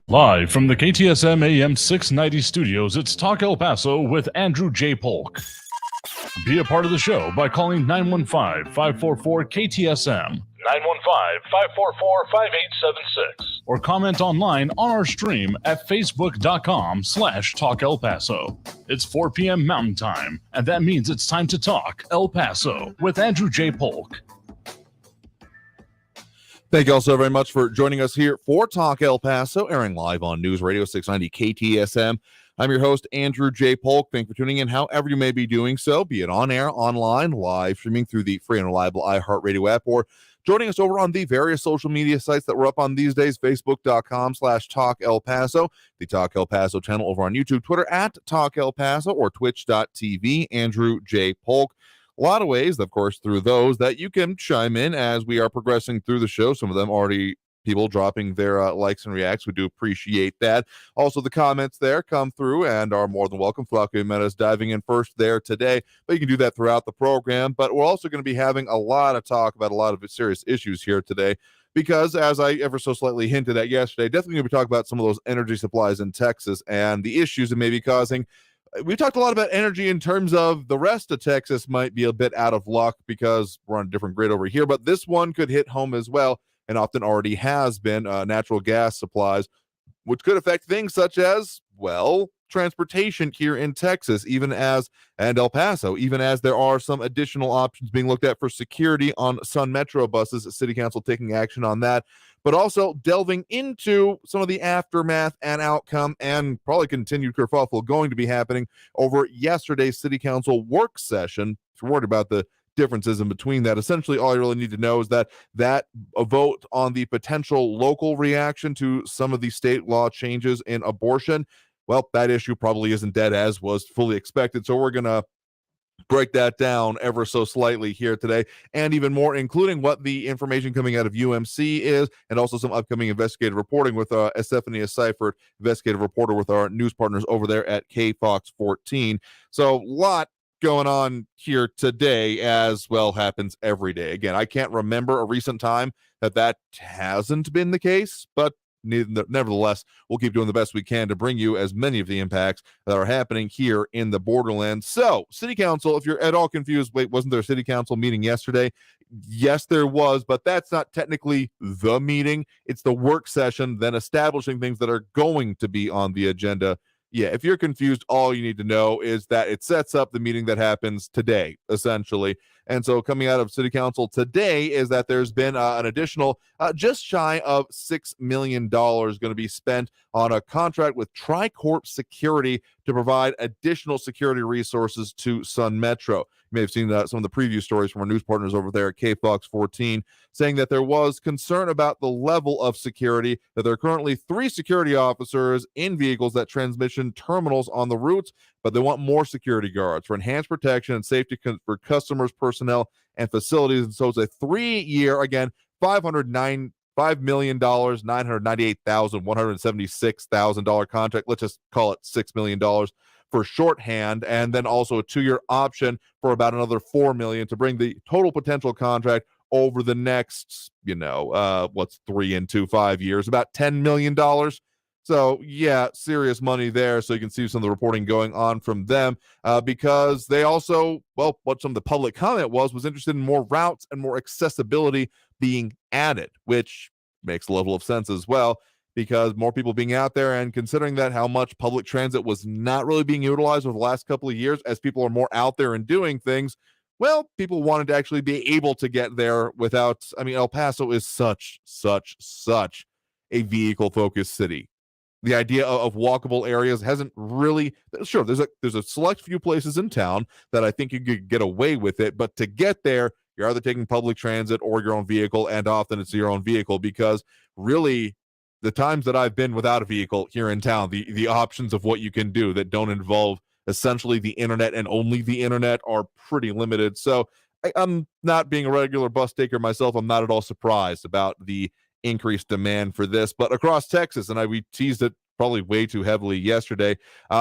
Live from the KTSM AM 690 studios, it's Talk El Paso with Andrew J. Polk. Be a part of the show by calling 915-544-KTSM, 915-544-5876, or comment online on our stream at facebook.com/Talk El Paso. It's 4 p.m. Mountain Time, and that means it's time to talk El Paso with Andrew J. Polk. Thank you all so very much for joining us here for Talk El Paso, airing live on News Radio 690 KTSM. I'm your host, Andrew J. Polk. Thanks for tuning in however you may be doing so, be it on air, online, live, streaming through the free and reliable iHeartRadio app, or joining us over on the various social media sites that we're up on these days, facebook.com/Talk El Paso, the Talk El Paso channel over on YouTube, Twitter at Talk El Paso, or twitch.tv, Andrew J. Polk. A lot of ways, of course, through those that you can chime in as we are progressing through the show. Some of them already people dropping their likes and reacts. We do appreciate that. Also, the comments there come through and are more than welcome. Flaco Metas diving in first there today, but you can do that throughout the program. But we're also going to be having a lot of talk about a lot of serious issues here today, because as I ever so slightly hinted at yesterday, definitely going to be talking about some of those energy supplies in Texas and the issues it may be causing. We talked a lot about energy in terms of the rest of Texas might be a bit out of luck because we're on a different grid over here, but this one could hit home as well, and often already has been, natural gas supplies, which could affect things such as, well, transportation here in Texas, and El Paso, even as there are some additional options being looked at for security on Sun Metro buses, City Council taking action on that, but also delving into some of the aftermath and outcome and probably continued kerfuffle going to be happening over yesterday's City Council work session. If you're worried about the differences in between that, essentially all you really need to know is that a vote on the potential local reaction to some of the state law changes in abortion, well, that issue probably isn't dead as was fully expected. So we're going to break that down ever so slightly here today, and even more, including what the information coming out of UMC is, and also some upcoming investigative reporting with Stephanie Seifert, investigative reporter with our news partners over there at KFox 14. So a lot going on here today, as well happens every day. Again, I can't remember a recent time that hasn't been the case, but nevertheless, we'll keep doing the best we can to bring you as many of the impacts that are happening here in the borderlands. So, City Council, if you're at all confused, wait, wasn't there a City Council meeting yesterday? Yes, there was, but that's not technically the meeting. It's the work session, then establishing things that are going to be on the agenda. Yeah, if you're confused, all you need to know is that it sets up the meeting that happens today, essentially. And so coming out of City Council today is that there's been an additional just shy of $6 million going to be spent on a contract with Tricorp Security to provide additional security resources to Sun Metro. You may have seen some of the preview stories from our news partners over there at KFox 14, saying that there was concern about the level of security, that there are currently 3 security officers in vehicles that transmission terminals on the routes, but they want more security guards for enhanced protection and safety for customers, personnel, and facilities. And so it's a 3-year, again, $5,998,176 contract. Let's just call it $6 million for shorthand, and then also a 2-year option for about another $4 million to bring the total potential contract over the next, 3 into 5 years, about $10 million. So, yeah, serious money there. So you can see some of the reporting going on from them because they also, well, what some of the public comment was interested in more routes and more accessibility being added, which makes a level of sense as well, because more people being out there, and considering that how much public transit was not really being utilized over the last couple of years as people are more out there and doing things, well, people wanted to actually be able to get there without, El Paso is such a vehicle-focused city. The idea of walkable areas hasn't really, sure, there's a select few places in town that I think you could get away with it, but to get there, you're either taking public transit or your own vehicle, and often it's your own vehicle, because really the times that I've been without a vehicle here in town, the options of what you can do that don't involve essentially the internet and only the internet are pretty limited. So I'm not being a regular bus taker myself. I'm not at all surprised about the increased demand for this, but across Texas, and we teased it probably way too heavily yesterday.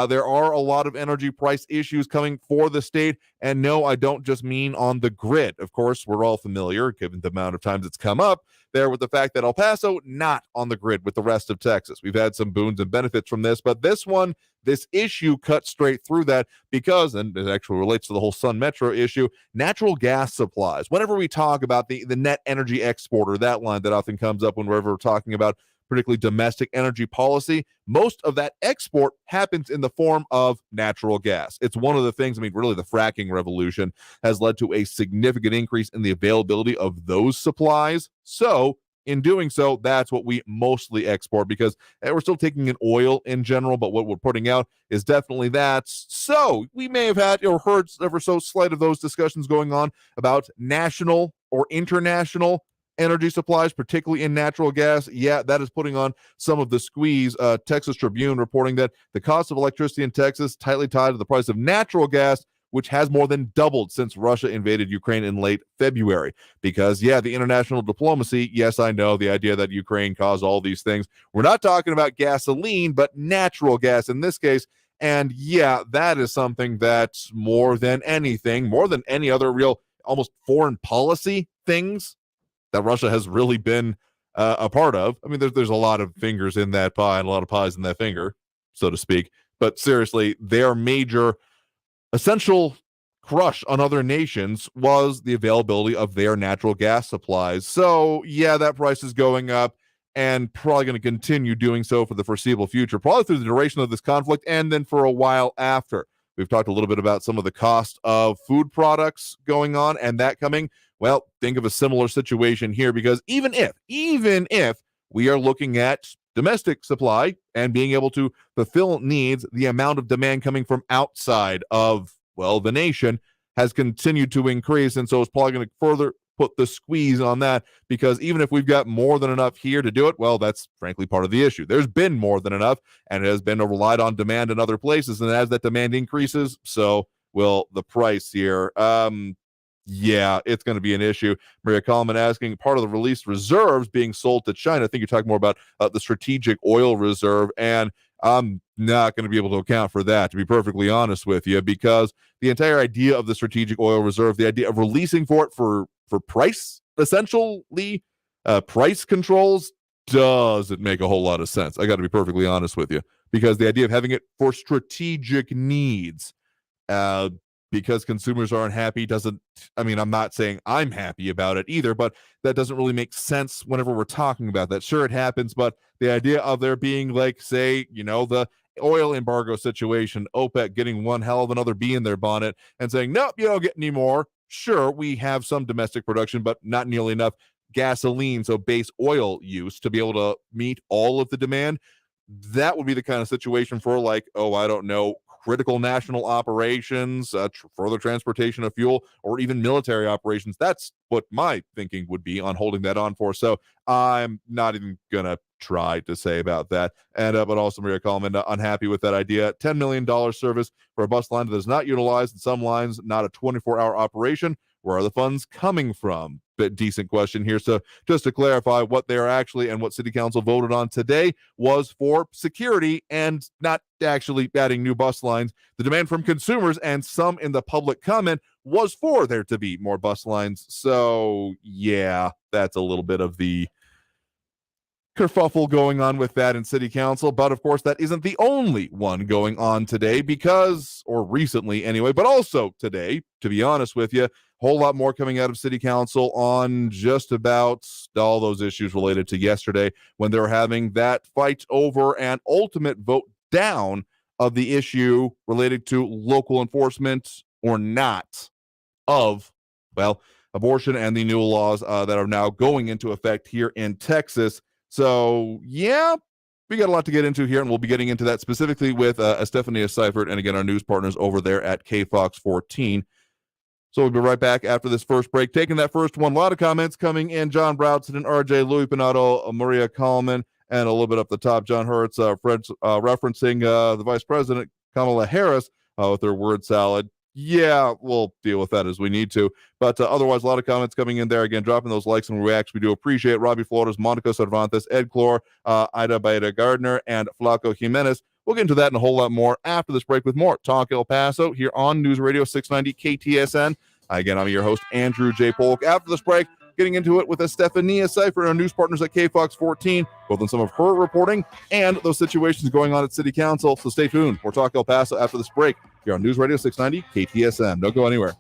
There are a lot of energy price issues coming for the state. And no, I don't just mean on the grid. Of course, we're all familiar, given the amount of times it's come up there, with the fact that El Paso not on the grid with the rest of Texas. We've had some boons and benefits from this, but this issue cuts straight through that because, and it actually relates to the whole Sun Metro issue, natural gas supplies. Whenever we talk about the net energy exporter, that line that often comes up whenever we're talking about particularly domestic energy policy, most of that export happens in the form of natural gas. It's one of the things, really the fracking revolution has led to a significant increase in the availability of those supplies. So in doing so, that's what we mostly export, because we're still taking in oil in general, but what we're putting out is definitely that. So we may have had or heard ever so slight of those discussions going on about national or international energy supplies, particularly in natural gas. Yeah, that is putting on some of the squeeze. Texas Tribune reporting that the cost of electricity in Texas tightly tied to the price of natural gas, which has more than doubled since Russia invaded Ukraine in late February. Because, the international diplomacy, yes, I know, the idea that Ukraine caused all these things. We're not talking about gasoline, but natural gas in this case. And that is something that more than anything, more than any other real almost foreign policy things that Russia has really been a part of. There's a lot of fingers in that pie and a lot of pies in that finger, so to speak. But seriously, their major essential crush on other nations was the availability of their natural gas supplies. So, that price is going up and probably going to continue doing so for the foreseeable future, probably through the duration of this conflict and then for a while after. We've talked a little bit about some of the cost of food products going on and that coming. Well, think of a similar situation here, because even if we are looking at domestic supply and being able to fulfill needs, the amount of demand coming from outside of, the nation has continued to increase. And so it's probably going to further put the squeeze on that, because even if we've got more than enough here to do it, that's frankly part of the issue. There's been more than enough, and it has been relied on demand in other places. And as that demand increases, so will the price here. It's going to be an issue. Maria Coleman asking, part of the released reserves being sold to China. I think you're talking more about the strategic oil reserve, and I'm not going to be able to account for that, to be perfectly honest with you, because the entire idea of the strategic oil reserve, the idea of releasing for it for price, essentially, price controls, doesn't make a whole lot of sense. I got to be perfectly honest with you, because the idea of having it for strategic needs, because consumers aren't happy I'm not saying I'm happy about it either, but that doesn't really make sense whenever we're talking about that. Sure, it happens, but the idea of there being the oil embargo situation, OPEC getting one hell of another bee in their bonnet and saying, nope, you don't get any more. Sure, we have some domestic production, but not nearly enough gasoline, so base oil use to be able to meet all of the demand. That would be the kind of situation for critical national operations, further transportation of fuel, or even military operations. That's what my thinking would be on holding that on for. So I'm not even going to try to say about that. And but also Maria Coleman, unhappy with that idea. $10 million service for a bus line that is not utilized, and some lines not a 24-hour operation. Where are the funds coming from? But decent question here. So just to clarify, what they are actually and what City Council voted on today was for security and not actually adding new bus lines. The demand from consumers and some in the public comment was for there to be more bus lines. So that's a little bit of the kerfuffle going on with that in City Council. But of course, that isn't the only one going on today, or recently anyway, but also today, to be honest with you, a whole lot more coming out of City Council on just about all those issues related to yesterday, when they're having that fight over an ultimate vote down of the issue related to local enforcement or not of, abortion and the new laws that are now going into effect here in Texas. So, we got a lot to get into here, and we'll be getting into that specifically with Estefania Seifert and, again, our news partners over there at KFOX 14. So we'll be right back after this first break. Taking that first one, a lot of comments coming in. John Broudson and RJ, Louis Pinato, Maria Coleman, and a little bit up the top, John Hurts, referencing the Vice President, Kamala Harris, with their word salad. Yeah, we'll deal with that as we need to. But otherwise, a lot of comments coming in there. Again, dropping those likes and reacts. We do appreciate Robbie Flores, Monica Cervantes, Ed Clore, Ida Baeta Gardner, and Flaco Jimenez. We'll get into that and a whole lot more after this break with more Talk El Paso here on News Radio 690 KTSN. Again, I'm your host, Andrew J. Polk. After this break, getting into it with Estefania Cipher and our news partners at KFOX 14, both on some of her reporting and those situations going on at City Council. So stay tuned for Talk El Paso after this break here on News Radio 690 KTSM. Don't go anywhere.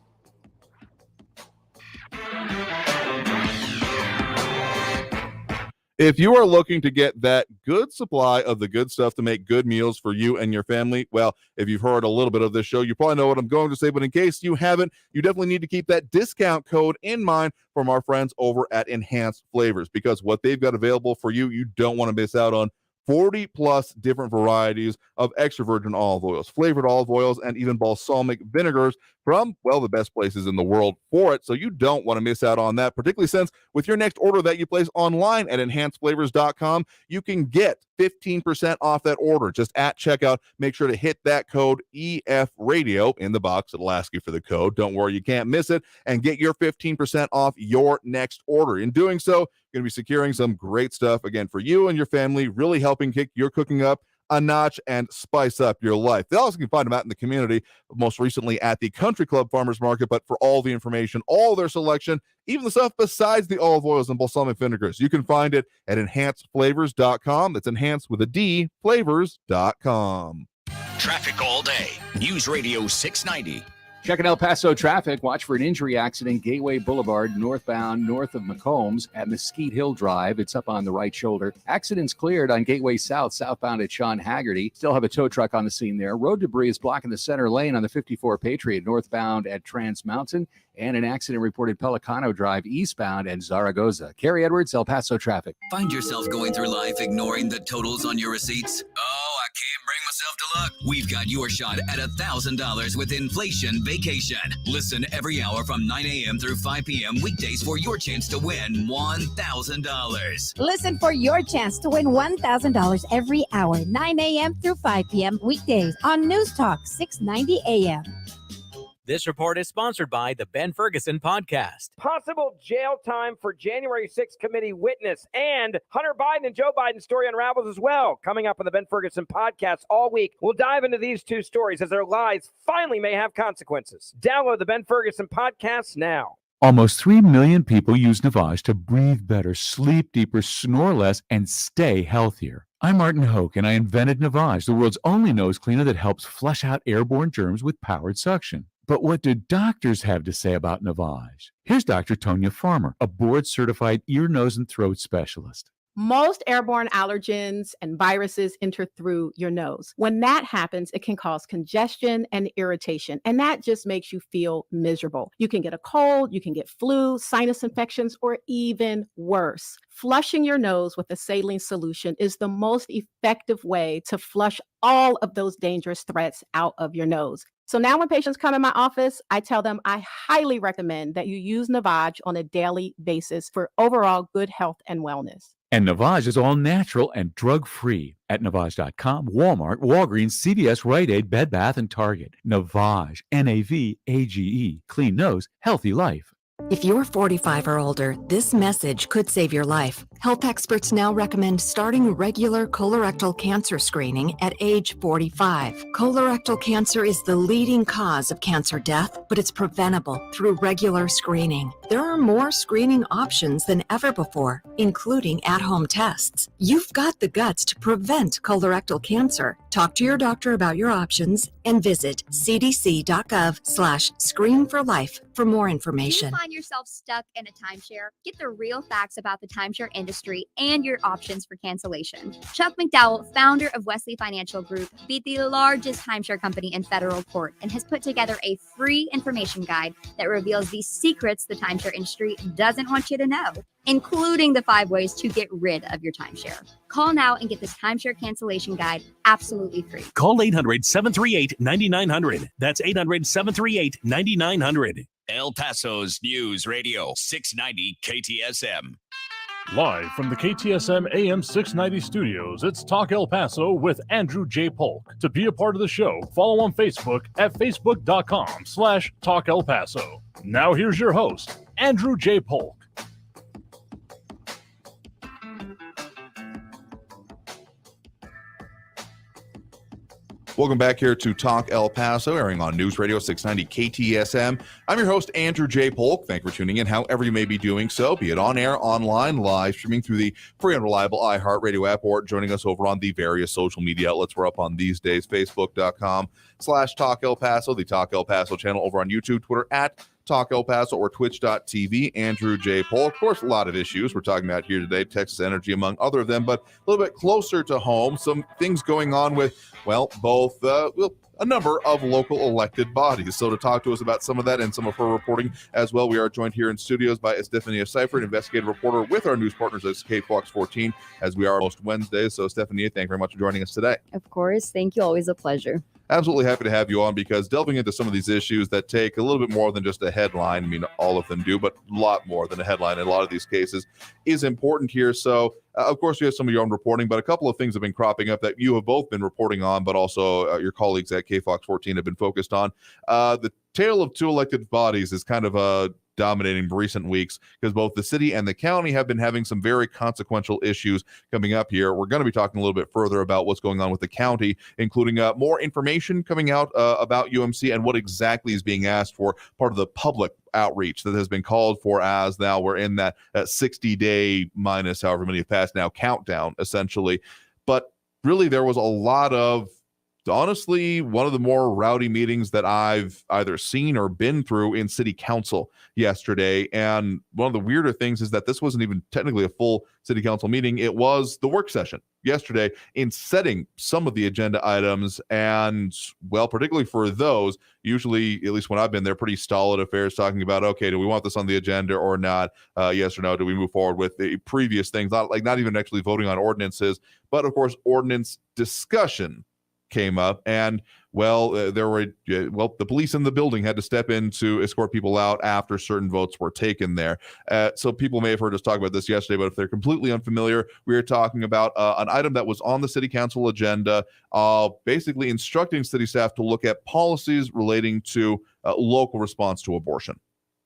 If you are looking to get that good supply of the good stuff to make good meals for you and your family, well, if you've heard a little bit of this show, you probably know what I'm going to say, but in case you haven't, you definitely need to keep that discount code in mind from our friends over at Enhanced Flavors, because what they've got available for you, you don't want to miss out on. 40 plus different varieties of extra virgin olive oils, flavored olive oils, and even balsamic vinegars from, well, the best places in the world for it. So you don't want to miss out on that, particularly since with your next order that you place online at enhancedflavors.com, you can get 15% off that order just at checkout. Make sure to hit that code EF Radio in the box. It'll ask you for the code. Don't worry, you can't miss it, and get your 15% off your next order. In doing so, you're going to be securing some great stuff, again, for you and your family, really helping kick your cooking up a notch and spice up your life. They also can find them out in the community, most recently at the Country Club Farmers Market. But for all the information, all their selection, even the stuff besides the olive oils and balsamic vinegars, you can find it at enhancedflavors.com. That's enhanced with a D, flavors.com. Traffic all day. News Radio 690. Checking El Paso traffic. Watch for an injury accident. Gateway Boulevard, northbound, north of McCombs at Mesquite Hill Drive. It's up on the right shoulder. Accidents cleared on Gateway South, southbound at Sean Haggerty. Still have a tow truck on the scene there. Road debris is blocking the center lane on the 54 Patriot, northbound at Trans Mountain. And an accident reported Pelicano Drive, eastbound at Zaragoza. Kerry Edwards, El Paso traffic. Find yourself going through life ignoring the totals on your receipts? Oh, I can't bring myself to look. We've got your shot at $1,000 with Inflation Vacation. Listen every hour from 9 a.m. through 5 p.m. weekdays for your chance to win $1,000. Listen for your chance to win $1,000 every hour, 9 a.m. through 5 p.m. weekdays on News Talk 690 a.m. This report is sponsored by the Ben Ferguson Podcast. Possible jail time for January 6th committee witness, and Hunter Biden and Joe Biden's story unravels as well. Coming up on the Ben Ferguson Podcast all week, we'll dive into these two stories as their lies finally may have consequences. Download the Ben Ferguson Podcast now. Almost 3 million people use Navage to breathe better, sleep deeper, snore less, and stay healthier. I'm Martin Hoke, and I invented Navage, the world's only nose cleaner that helps flush out airborne germs with powered suction. But what do doctors have to say about Navage? Here's Dr. Tonya Farmer, a board-certified ear, nose, and throat specialist. Most airborne allergens and viruses enter through your nose. When that happens, it can cause congestion and irritation, and that just makes you feel miserable. You can get a cold, you can get flu, sinus infections, or even worse. Flushing your nose with a saline solution is the most effective way to flush all of those dangerous threats out of your nose. So now when patients come in my office, I tell them I highly recommend that you use Navage on a daily basis for overall good health and wellness. And Navage is all natural and drug-free at Navage.com, Walmart, Walgreens, CVS, Rite Aid, Bed Bath, and Target. Navage, N-A-V-A-G-E, clean nose, healthy life. If you're 45 or older, this message could save your life. Health experts now recommend starting regular colorectal cancer screening at age 45. Colorectal cancer is the leading cause of cancer death, but it's preventable through regular screening. There are more screening options than ever before, including at-home tests. You've got the guts to prevent colorectal cancer. Talk to your doctor about your options and visit cdc.gov/screenforlife for more information. Do you find yourself stuck in a timeshare? Get the real facts about the timeshare industry and your options for cancellation. Chuck McDowell, founder of Wesley Financial Group, beat the largest timeshare company in federal court and has put together a free information guide that reveals the secrets the timeshare industry doesn't want you to know, including the 5 ways to get rid of your timeshare. Call now and get this timeshare cancellation guide absolutely free. Call 800-738-9900. That's 800-738-9900. El Paso's News Radio 690 KTSM. Live from the KTSM AM 690 studios, it's Talk El Paso with Andrew J. Polk. To be a part of the show, follow on Facebook at facebook.com/Talk El Paso. Now here's your host, Andrew J. Polk. Welcome back here to Talk El Paso, airing on News Radio 690 KTSM. I'm your host, Andrew J. Polk. Thank you for tuning in, however you may be doing so, be it on air, online, live, streaming through the free and reliable iHeartRadio app, or joining us over on the various social media outlets we're up on these days, facebook.com/Talk El Paso, the Talk El Paso channel over on YouTube, Twitter at Talk El Paso, or twitch.tv, Andrew J. Polk. Of course, a lot of issues we're talking about here today, Texas Energy among other of them, but a little bit closer to home, some things going on with, both a number of local elected bodies. So to talk to us about some of that and some of her reporting as well, we are joined here in studios by Estefania Seifert, investigative reporter with our news partners at KFOX 14, as we are most Wednesdays. So Estefania, thank you very much for joining us today. Of course. Thank you. Always a pleasure. Absolutely happy to have you on, because delving into some of these issues that take a little bit more than just a headline, I mean, all of them do, but a lot more than a headline in a lot of these cases, is important here. So, of course, you have some of your own reporting, but a couple of things have been cropping up that you have both been reporting on, but also your colleagues at KFOX 14 have been focused on. The tale of two elected bodies is kind of dominating recent weeks, because both the city and the county have been having some very consequential issues coming up here. We're going to be talking a little bit further about what's going on with the county, including more information coming out about UMC and what exactly is being asked for, part of the public outreach that has been called for, as now we're in that 60-day minus however many have passed now countdown, essentially. But really, there was a lot of, honestly, one of the more rowdy meetings that I've either seen or been through in city council yesterday. And one of the weirder things is that this wasn't even technically a full city council meeting. It was the work session yesterday in setting some of the agenda items. And, particularly for those, usually, at least when I've been there, pretty stolid affairs talking about, okay, do we want this on the agenda or not? Yes or no? Do we move forward with the previous things? Not even actually voting on ordinances, but of course, ordinance discussion came up, and the police in the building had to step in to escort people out after certain votes were taken there. So people may have heard us talk about this yesterday, but if they're completely unfamiliar, we are talking about an item that was on the city council agenda, basically instructing city staff to look at policies relating to local response to abortion.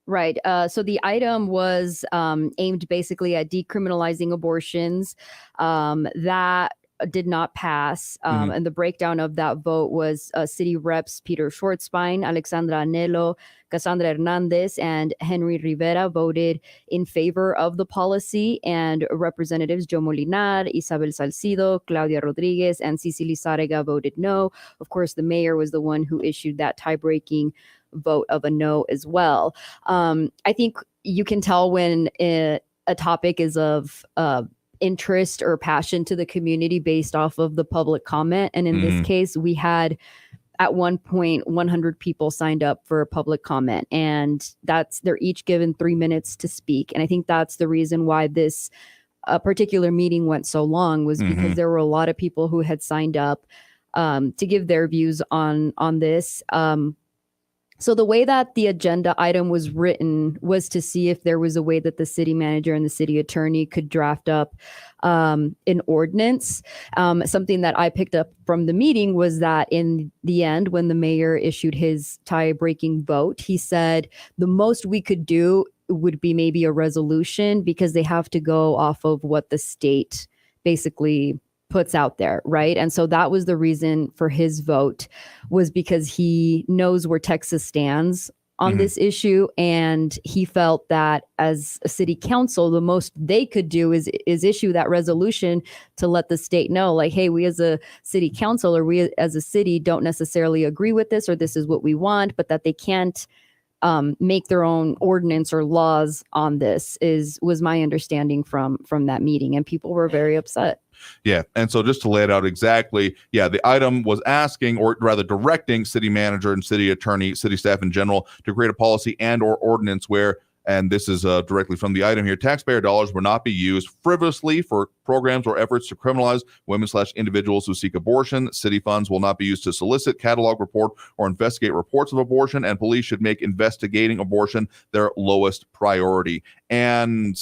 Right. So the item was aimed basically at decriminalizing abortions. That did not pass. And the breakdown of that vote was city reps Peter Schwartzbein, Alexandra Anelo, Cassandra Hernandez, and Henry Rivera voted in favor of the policy, and Representatives Joe Molinar, Isabel Salcido, Claudia Rodriguez, and Cicely Sarega voted no. Of course, the mayor was the one who issued that tie-breaking vote of a no as well. I think you can tell when a topic is of interest or passion to the community based off of the public comment. And in this case, we had at one point 100 people signed up for a public comment, and they're each given 3 minutes to speak. And I think that's the reason why this particular meeting went so long, was because there were a lot of people who had signed up to give their views on this. So the way that the agenda item was written was to see if there was a way that the city manager and the city attorney could draft up an ordinance. Something that I picked up from the meeting was that in the end, when the mayor issued his tie-breaking vote, he said the most we could do would be maybe a resolution, because they have to go off of what the state basically puts out there, right? And so that was the reason for his vote, was because he knows where Texas stands on this issue, and he felt that as a city council, the most they could do is issue that resolution to let the state know, like, hey, we as a city council or we as a city don't necessarily agree with this, or this is what we want, but that they can't make their own ordinance or laws on this was my understanding from that meeting, and people were very upset. Yeah. And so just to lay it out exactly, the item was asking, or rather directing, city manager and city attorney, city staff in general, to create a policy and or ordinance where, and this is directly from the item here, taxpayer dollars will not be used frivolously for programs or efforts to criminalize women/individuals who seek abortion. City funds will not be used to solicit, catalog, report, or investigate reports of abortion, and police should make investigating abortion their lowest priority. And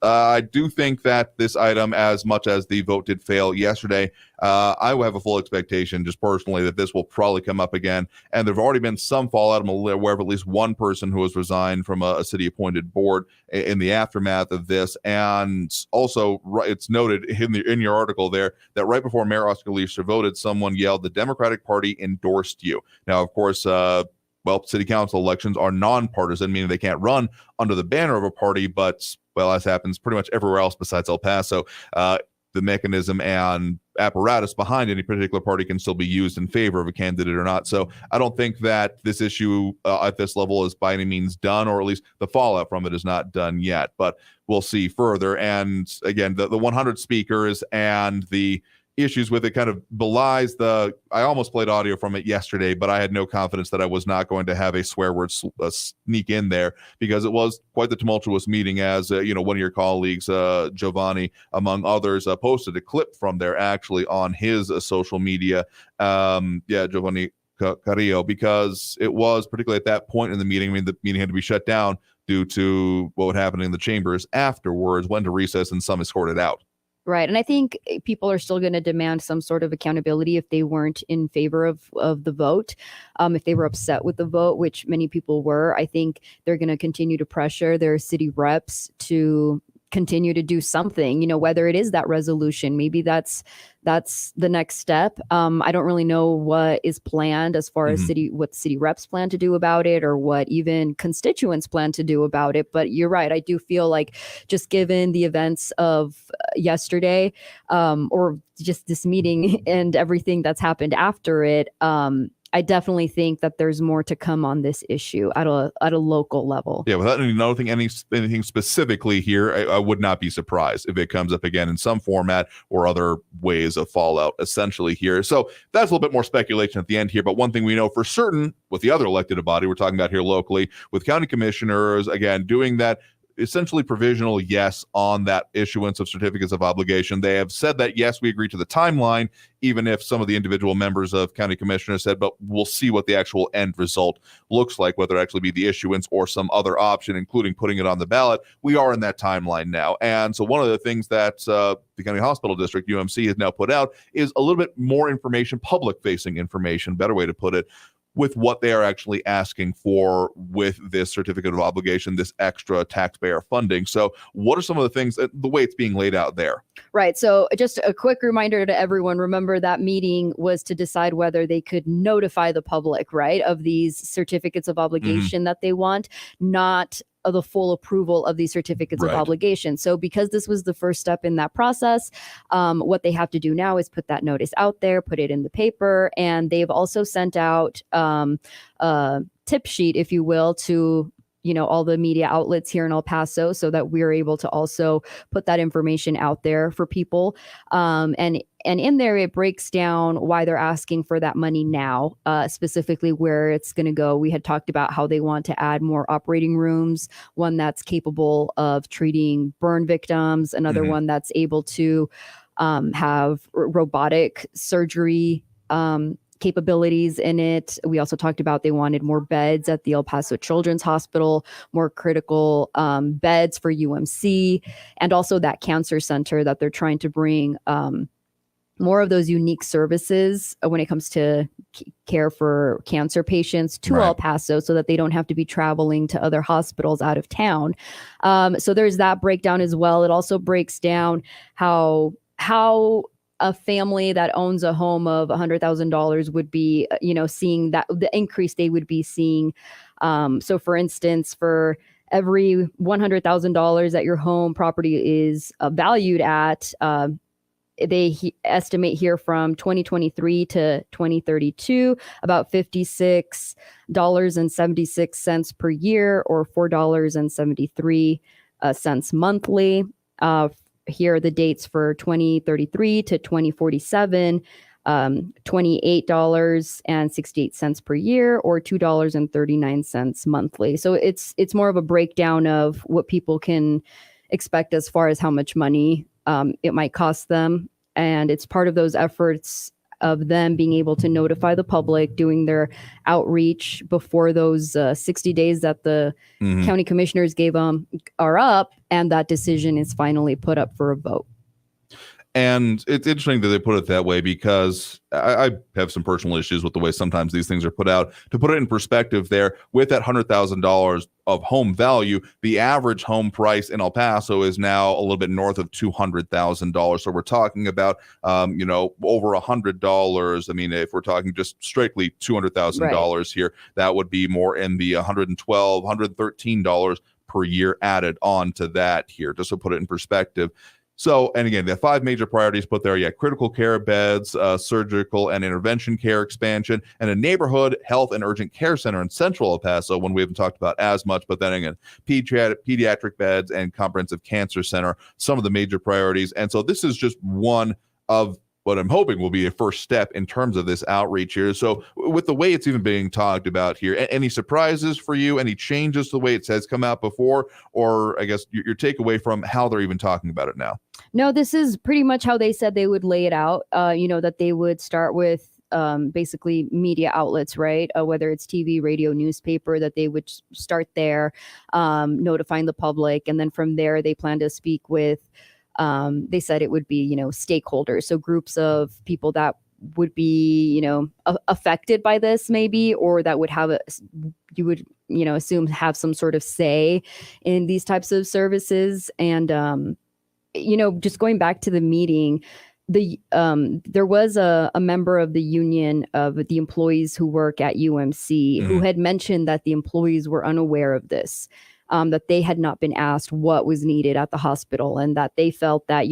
I do think that this item, as much as the vote did fail yesterday, I have a full expectation, just personally, that this will probably come up again. And there have already been some fallout. I'm aware of at least one person who has resigned from a city-appointed board in the aftermath of this. And also, it's noted in your article there that right before Mayor Oscar Leisha voted, someone yelled, "The Democratic Party endorsed you." Now, of course, city council elections are nonpartisan, meaning they can't run under the banner of a party, but, well, as happens pretty much everywhere else besides El Paso, the mechanism and apparatus behind any particular party can still be used in favor of a candidate or not. So I don't think that this issue at this level is by any means done, or at least the fallout from it is not done yet, but we'll see further. And again, the 100 speakers and the issues with it kind of belies I almost played audio from it yesterday, but I had no confidence that I was not going to have a swear word sneak in there, because it was quite the tumultuous meeting, as one of your colleagues, Giovanni, among others, posted a clip from there actually on his social media. Giovanni Carrillo, because it was particularly at that point in the meeting, the meeting had to be shut down due to what would happen in the chambers afterwards, went to recess, and some escorted out. Right. And I think people are still going to demand some sort of accountability if they weren't in favor of the vote. If they were upset with the vote, which many people were, I think they're going to continue to pressure their city reps to continue to do something, whether it is that resolution. Maybe that's the next step. I don't really know what is planned as far as what city reps plan to do about it, or what even constituents plan to do about it. But you're right. I do feel like, just given the events of yesterday, or just this meeting and everything that's happened after it, I definitely think that there's more to come on this issue at a local level. Yeah, without noting anything specifically here, I would not be surprised if it comes up again in some format or other ways of fallout, essentially here. So that's a little bit more speculation at the end here. But one thing we know for certain with the other elected body we're talking about here locally, with county commissioners, again, doing that essentially provisional yes on that issuance of certificates of obligation. They have said that, yes, we agree to the timeline, even if some of the individual members of county commissioners said, but we'll see what the actual end result looks like, whether it actually be the issuance or some other option, including putting it on the ballot. We are in that timeline now. And so one of the things that the County Hospital District, UMC, has now put out is a little bit more information, public-facing information, better way to put it, with what they are actually asking for with this certificate of obligation, this extra taxpayer funding. So what are some of the things, the way it's being laid out there? Right. So just a quick reminder to everyone, remember that meeting was to decide whether they could notify the public, right, of these certificates of obligation that they want, not the full approval of these certificates of obligation. So because this was the first step in that process, what they have to do now is put that notice out there, put it in the paper, and they've also sent out a tip sheet, if you will, to all the media outlets here in El Paso, so that we're able to also put that information out there for people. And in there, it breaks down why they're asking for that money now, specifically where it's going to go. We had talked about how they want to add more operating rooms, one that's capable of treating burn victims, another one that's able to have robotic surgery capabilities in it. We also talked about they wanted more beds at the El Paso Children's Hospital, more critical beds for UMC, and also that cancer center that they're trying to bring more of those unique services when it comes to care for cancer patients to El Paso, so that they don't have to be traveling to other hospitals out of town. So there's that breakdown as well. It also breaks down how a family that owns a home of $100,000 would be, seeing that the increase they would be seeing. So for instance, for every $100,000 that your home property is valued at, they estimate here from 2023 to 2032, about $56.76 per year, or $4.73 monthly. Here are the dates for 2033 to 2047, $28.68 per year, or $2.39 monthly. So it's more of a breakdown of what people can expect as far as how much money it might cost them. And it's part of those efforts of them being able to notify the public, doing their outreach before those 60 days that the county commissioners gave them are up, and that decision is finally put up for a vote. And it's interesting that they put it that way, because I have some personal issues with the way sometimes these things are put out. To put it in perspective there, with that $100,000 of home value, the average home price in El Paso is now a little bit north of $200,000. So we're talking about, over $100. I mean, if we're talking just strictly $200,000 here, that would be more in the $112, $113 per year added on to that here, just to put it in perspective. So, and again, the 5 major priorities put there, critical care beds, surgical and intervention care expansion, and a neighborhood health and urgent care center in central El Paso, when we haven't talked about as much, but then again, pediatric beds and comprehensive cancer center, some of the major priorities. And so this is just one of what I'm hoping will be a first step in terms of this outreach here. So with the way it's even being talked about here, any surprises for you, any changes to the way it has come out before, or I guess your takeaway from how they're even talking about it now? No, this is pretty much how they said they would lay it out, that they would start with basically media outlets, right? Whether it's TV, radio, newspaper, that they would start there, notifying the public. And then from there, they plan to speak with, they said it would be, stakeholders. So groups of people that would be, affected by this maybe, or that would have you would, assume have some sort of say in these types of services. And, just going back to the meeting, there was a member of the union of the employees who work at UMC who had mentioned that the employees were unaware of this, that they had not been asked what was needed at the hospital, and that they felt that,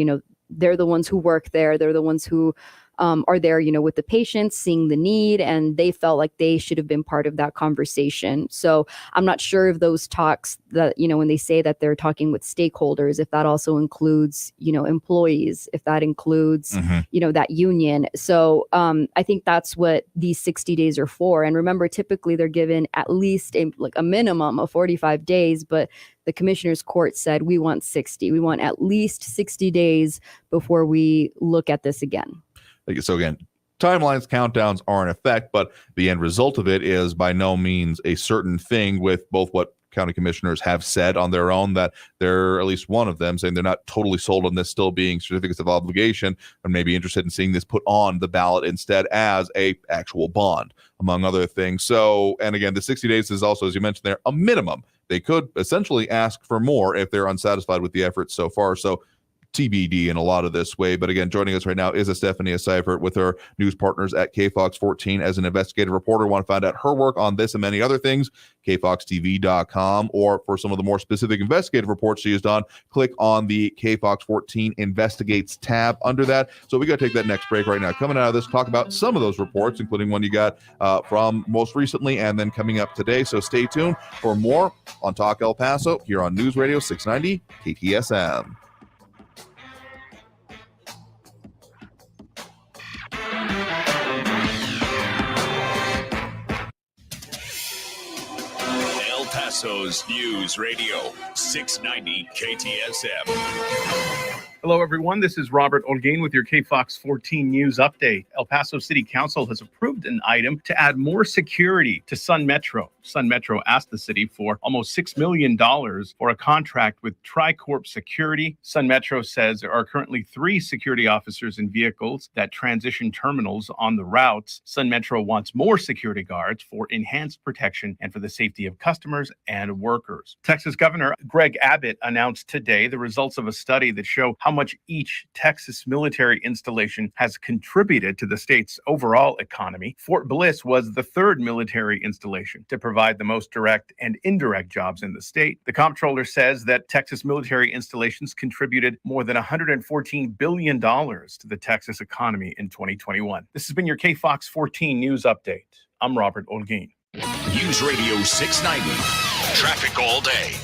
they're the ones who work there. They're the ones who are there, with the patients, seeing the need, and they felt like they should have been part of that conversation. So I'm not sure if those talks that, when they say that they're talking with stakeholders, if that also includes, employees, if that includes, that union. So I think that's what these 60 days are for. And remember, typically they're given at least a minimum of 45 days, but the commissioner's court said we want 60. We want at least 60 days before we look at this again. So again, timelines, countdowns are in effect, but the end result of it is by no means a certain thing, with both what county commissioners have said on their own, that they're, at least one of them, saying they're not totally sold on this still being certificates of obligation, and maybe interested in seeing this put on the ballot instead as a actual bond, among other things. So, and again, the 60 days is also, as you mentioned there, a minimum. They could essentially ask for more if they're unsatisfied with the efforts so far. So TBD in a lot of this way. But again, joining us right now is Estefania Seifert with her news partners at KFOX 14 as an investigative reporter. Want to find out her work on this and many other things, kfoxtv.com, or for some of the more specific investigative reports she has done, click on the KFOX 14 Investigates tab under that. So we got to take that next break right now. Coming out of this, talk about some of those reports, including one you got from most recently and then coming up today. So stay tuned for more on Talk El Paso here on News Radio 690 KTSM. El Paso's News Radio 690 KTSM. Hello, everyone. This is Robert Olguin with your KFOX 14 News Update. El Paso City Council has approved an item to add more security to Sun Metro. Sun Metro asked the city for almost $6 million for a contract with Tricorp Security. Sun Metro says there are currently 3 security officers in vehicles that transition terminals on the routes. Sun Metro wants more security guards for enhanced protection and for the safety of customers and workers. Texas Governor Greg Abbott announced today the results of a study that show how much each Texas military installation has contributed to the state's overall economy. Fort Bliss was the 3rd military installation to provide the most direct and indirect jobs in the state. The comptroller says that Texas military installations contributed more than $114 billion to the Texas economy in 2021. This has been your KFOX 14 News Update. I'm Robert Olguin. News Radio 690. Traffic all day.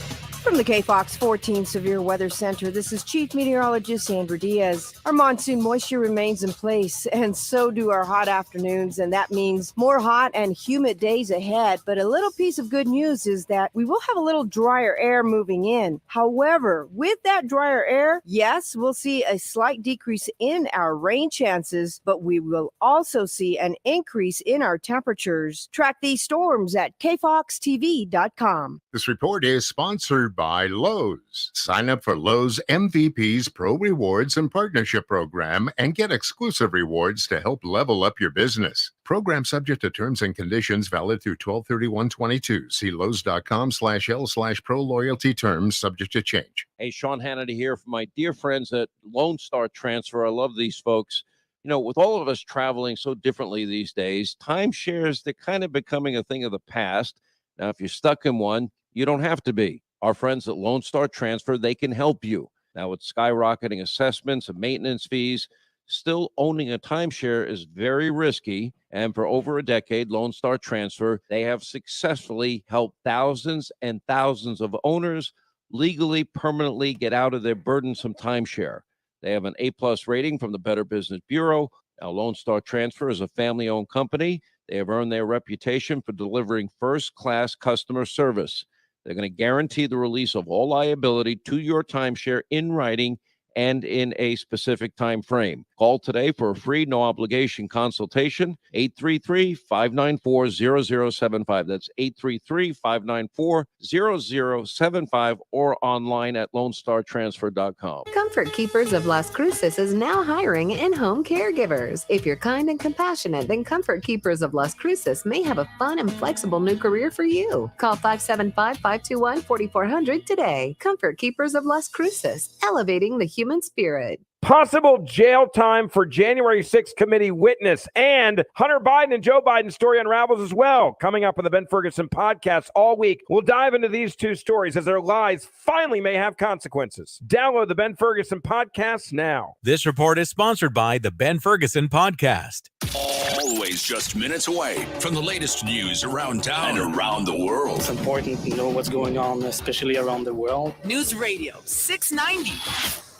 From the KFOX 14 Severe Weather Center, this is Chief Meteorologist Sandra Diaz. Our monsoon moisture remains in place, and so do our hot afternoons, and that means more hot and humid days ahead. But a little piece of good news is that we will have a little drier air moving in. However, with that drier air, yes, we'll see a slight decrease in our rain chances, but we will also see an increase in our temperatures. Track these storms at kfoxtv.com. This report is sponsored by Lowe's. Sign up for Lowe's MVP's Pro Rewards and Partnership Program and get exclusive rewards to help level up your business. Program subject to terms and conditions, valid through 12/31/22. See lowes.com/L/pro loyalty terms, subject to change. Hey, Sean Hannity here from my dear friends at Lone Star Transfer. I love these folks. You know, with all of us traveling so differently these days, timeshares, they're kind of becoming a thing of the past. Now, if you're stuck in one, you don't have to be. Our friends at Lone Star Transfer, they can help you. Now, with skyrocketing assessments and maintenance fees, still owning a timeshare is very risky. And for over a decade, Lone Star Transfer, they have successfully helped thousands and thousands of owners legally, permanently get out of their burdensome timeshare. They have an A+ rating from the Better Business Bureau. Now, Lone Star Transfer is a family-owned company. They have earned their reputation for delivering first-class customer service. They're going to guarantee the release of all liability to your timeshare in writing and in a specific time frame. Call today for a free, no-obligation consultation, 833-594-0075. That's 833-594-0075, or online at lonestartransfer.com. Comfort Keepers of Las Cruces is now hiring in-home caregivers. If you're kind and compassionate, then Comfort Keepers of Las Cruces may have a fun and flexible new career for you. Call 575-521-4400 today. Comfort Keepers of Las Cruces, elevating the human spirit. Possible jail time for January 6th committee witness, and Hunter Biden and Joe Biden story unravels as well. Coming up on the Ben Ferguson podcast all week, we'll dive into these two stories as their lies finally may have consequences. Download the Ben Ferguson podcast now. This report is sponsored by the Ben Ferguson podcast. Always just minutes away from the latest news around town and around the world. It's important to know what's going on, especially around the world. News Radio 690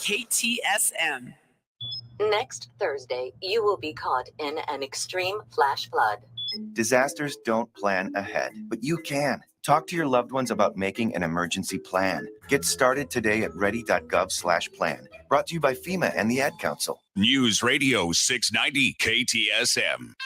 KTSM. Next Thursday, you will be caught in an extreme flash flood. Disasters don't plan ahead, but you can. Talk to your loved ones about making an emergency plan. Get started today at ready.gov/plan. Brought to you by FEMA and the Ad Council. News Radio 690 KTSM.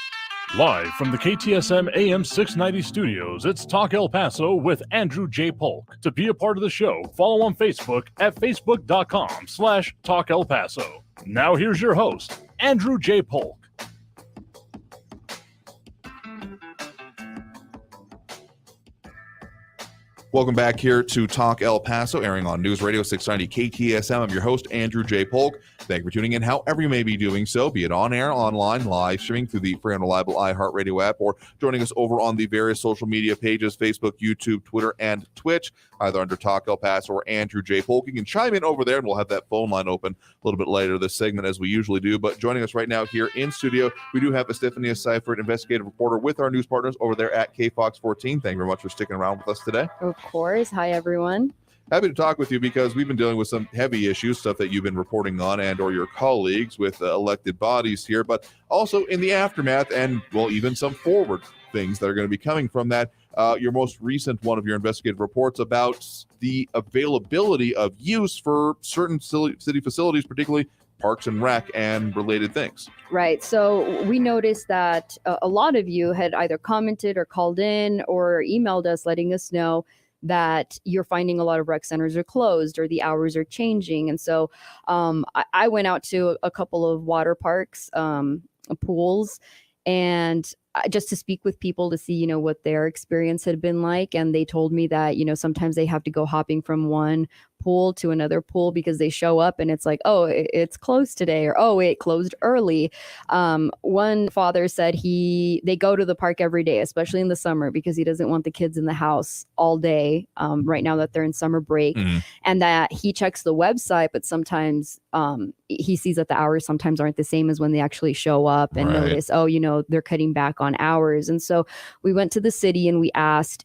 Live from the KTSM AM 690 studios, it's Talk El Paso with Andrew J. Polk. To be a part of the show, follow on Facebook at facebook.com/Talk El Paso. Now here's your host, Andrew J. Polk. Welcome back here to Talk El Paso, airing on News Radio 690 KTSM. I'm your host, Andrew J. Polk. Thank you for tuning in, however you may be doing so, be it on air, online, live streaming through the free and reliable iHeartRadio app, or joining us over on the various social media pages, Facebook, YouTube, Twitter, and Twitch, either under Talk El Paso or Andrew J. Polk. You can chime in over there, and we'll have that phone line open a little bit later this segment, as we usually do. But joining us right now here in studio, we do have Estefania Seifert, investigative reporter with our news partners over there at KFOX 14. Thank you very much for sticking around with us today. Of course. Hi, everyone. Happy to talk with you because we've been dealing with some heavy issues, stuff that you've been reporting on, and or your colleagues with elected bodies here, but also in the aftermath and, well, even some forward things that are going to be coming from that. Your most recent one of your investigative reports about the availability of use for certain city facilities, particularly Parks and Rec and related things. Right. So we noticed that a lot of you had either commented or called in or emailed us letting us know that you're finding a lot of rec centers are closed or the hours are changing. And so I went out to a couple of water parks, pools, and just to speak with people to see, you know, what their experience had been like. And they told me that, you know, sometimes they have to go hopping from one pool to another pool because they show up and it's like, oh, it's closed today, or oh, it closed early. One father said they go to the park every day, especially in the summer, because he doesn't want the kids in the house all day right now that they're in summer break. And that he checks the website, but sometimes he sees that the hours sometimes aren't the same as when they actually show up and notice, oh, you know, they're cutting back on hours. And so we went to the city and we asked,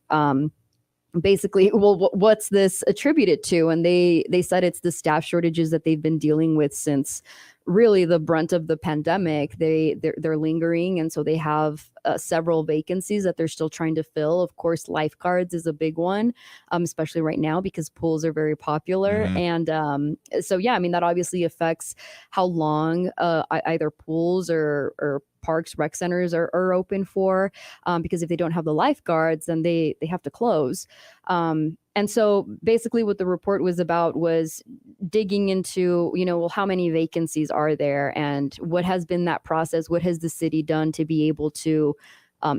basically, well, what's this attributed to? And they said it's the staff shortages that they've been dealing with since really the brunt of the pandemic. They're lingering, and so they have several vacancies that they're still trying to fill. Of course, lifeguards is a big one, especially right now because pools are very popular. And so yeah, I mean, that obviously affects how long either pools or parks, rec centers are open for, because if they don't have the lifeguards, then they have to close. And so basically what the report was about was digging into, well, how many vacancies are there and what has been that process? What has the city done to be able to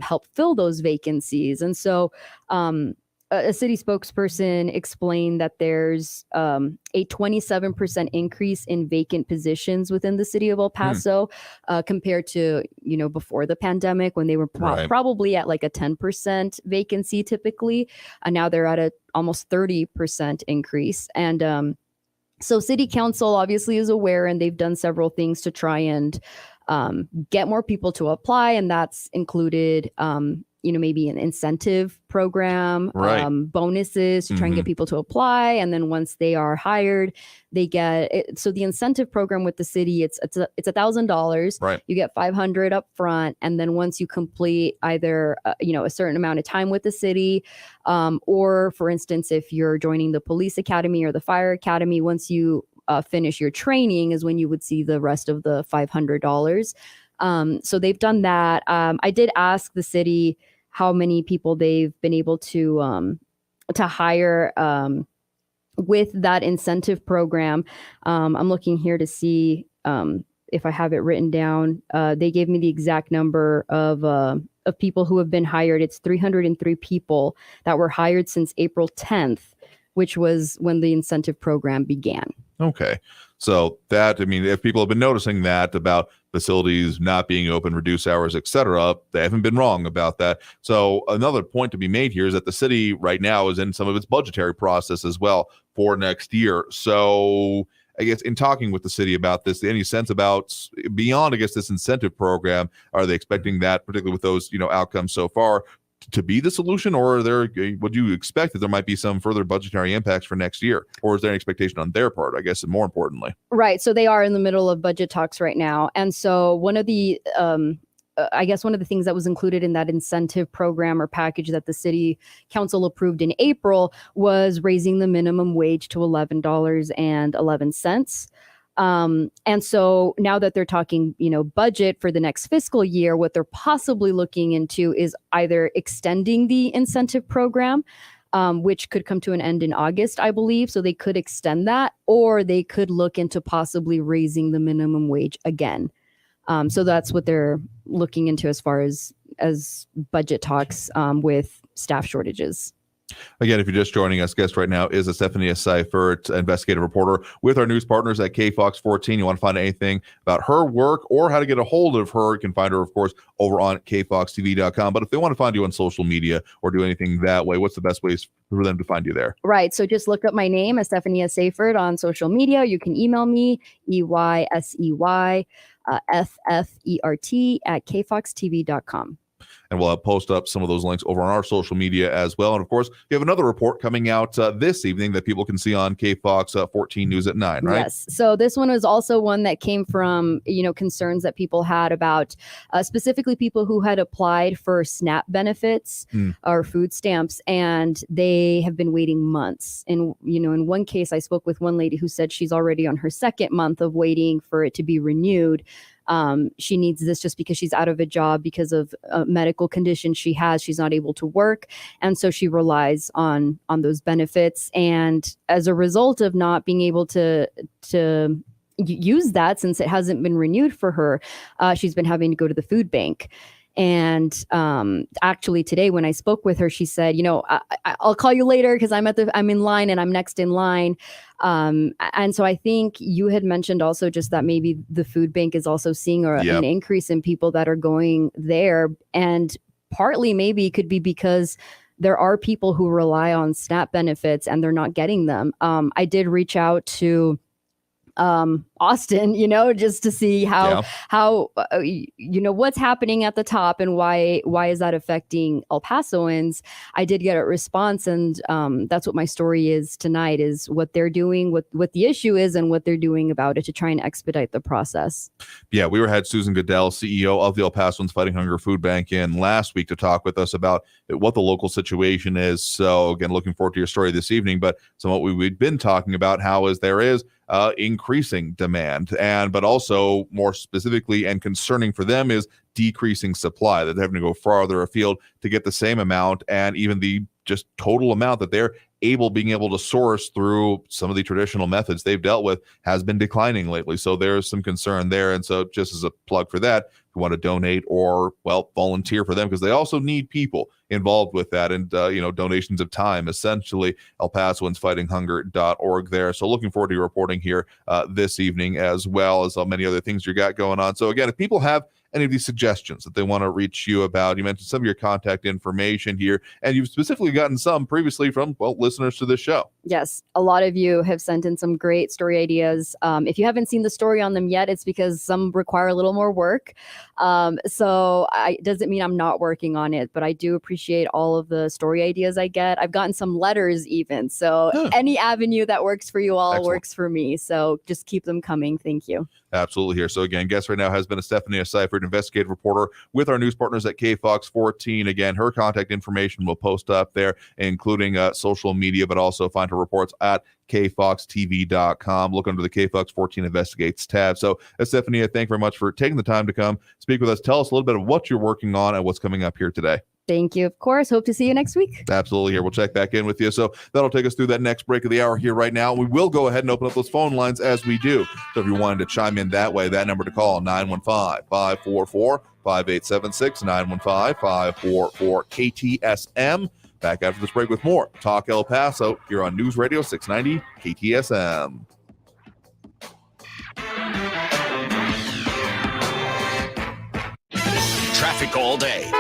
help fill those vacancies? And so a city spokesperson explained that there's a 27% increase in vacant positions within the city of El Paso compared to, before the pandemic, when they were probably at like a 10% vacancy typically. And now they're at a almost 30% increase. And so city council obviously is aware, and they've done several things to try and get more people to apply. And that's included, maybe an incentive program, bonuses to try and get people to apply. And then once they are hired, they get it. So the incentive program with the city, it's $1,000. You get $500 up front. And then once you complete either, a certain amount of time with the city, or for instance, if you're joining the police academy or the fire academy, once you finish your training is when you would see the rest of the $500. So they've done that. I did ask the city how many people they've been able to hire with that incentive program. I'm looking here to see if I have it written down. They gave me the exact number of people who have been hired. It's 303 people that were hired since April 10th, which was when the incentive program began. Okay. So that, I mean, if people have been noticing that about facilities not being open, reduced hours, et cetera, they haven't been wrong about that. So another point to be made here is that the city right now is in some of its budgetary process as well for next year. So I guess in talking with the city about this, any sense about beyond, I guess, this incentive program, are they expecting that, particularly with those, outcomes so far, to be the solution, or would you expect that there might be some further budgetary impacts for next year, or is there an expectation on their part, I guess, and more importantly? Right. So they are in the middle of budget talks right now. And so one of the things that was included in that incentive program or package that the city council approved in April was raising the minimum wage to $11.11. And so now that they're talking, budget for the next fiscal year, what they're possibly looking into is either extending the incentive program, which could come to an end in August, I believe. So they could extend that, or they could look into possibly raising the minimum wage again. So that's what they're looking into as far as budget talks with staff shortages. Again, if you're just joining us, guest right now is Stephanie Seifert, investigative reporter with our news partners at KFOX 14. You want to find anything about her work or how to get a hold of her, you can find her, of course, over on kfoxtv.com. But if they want to find you on social media or do anything that way, what's the best ways for them to find you there? Right. So just look up my name as Stephanie Seifert on social media. You can email me, EYSEY FFERT at kfoxtv.com. And we'll post up some of those links over on our social media as well. And of course, we have another report coming out this evening that people can see on KFOX 14 News at 9, right? Yes. So this one was also one that came from, concerns that people had about specifically people who had applied for SNAP benefits or food stamps, and they have been waiting months. And, in one case, I spoke with one lady who said she's already on her second month of waiting for it to be renewed. She needs this just because she's out of a job because of a medical condition she has. She's not able to work. And so she relies on those benefits. And as a result of not being able to use that, since it hasn't been renewed for her, she's been having to go to the food bank. And actually today when I spoke with her, she said, I'll call you later because I'm in line and I'm next in line. And so I think you had mentioned also just that maybe the food bank is also seeing an increase in people that are going there. And partly maybe it could be because there are people who rely on SNAP benefits and they're not getting them. I did reach out to Austin, just to see how what's happening at the top and why is that affecting El Pasoans. I did get a response, and that's what my story is tonight, is what they're doing, what the issue is, and what they're doing about it to try and expedite the process. Yeah, we had Susan Goodell, CEO of the El Pasoans Fighting Hunger Food Bank, in last week to talk with us about what the local situation is. So again, looking forward to your story this evening, but some of what we've been talking about, there is increasing demand, but also more specifically and concerning for them is decreasing supply, that they're having to go farther afield to get the same amount, and even the just total amount that they're being able to source through some of the traditional methods they've dealt with has been declining lately. So there's some concern there. And so just as a plug for that, if you want to donate or, volunteer for them, because they also need people involved with that, and, donations of time, essentially, elpasoansfightinghunger.org there. So looking forward to your reporting here this evening, as well as many other things you got going on. So again, if people have any of these suggestions that they want to reach you about, you mentioned some of your contact information here, and you've specifically gotten some previously from, listeners to this show. Yes, a lot of you have sent in some great story ideas. If you haven't seen the story on them yet, it's because some require a little more work. So it doesn't mean I'm not working on it, but I do appreciate all of the story ideas I get. I've gotten some letters even. So any avenue that works for you all works for me. So just keep them coming. Thank you. Absolutely here. So again, guest right now has been Estefania Seifert, investigative reporter with our news partners at KFOX 14. Again, her contact information will post up there, including social media, but also find her reports at kfoxtv.com. Look under the KFOX 14 Investigates tab. So Estefania, thank you very much for taking the time to come speak with us. Tell us a little bit of what you're working on and what's coming up here today. Thank you. Of course. Hope to see you next week. Absolutely. Here, we'll check back in with you. So that'll take us through that next break of the hour here right now. We will go ahead and open up those phone lines as we do. So if you wanted to chime in that way, that number to call, 915-544-5876, 915-544-KTSM. Back after this break with more Talk El Paso here on News Radio 690 KTSM. Traffic all day.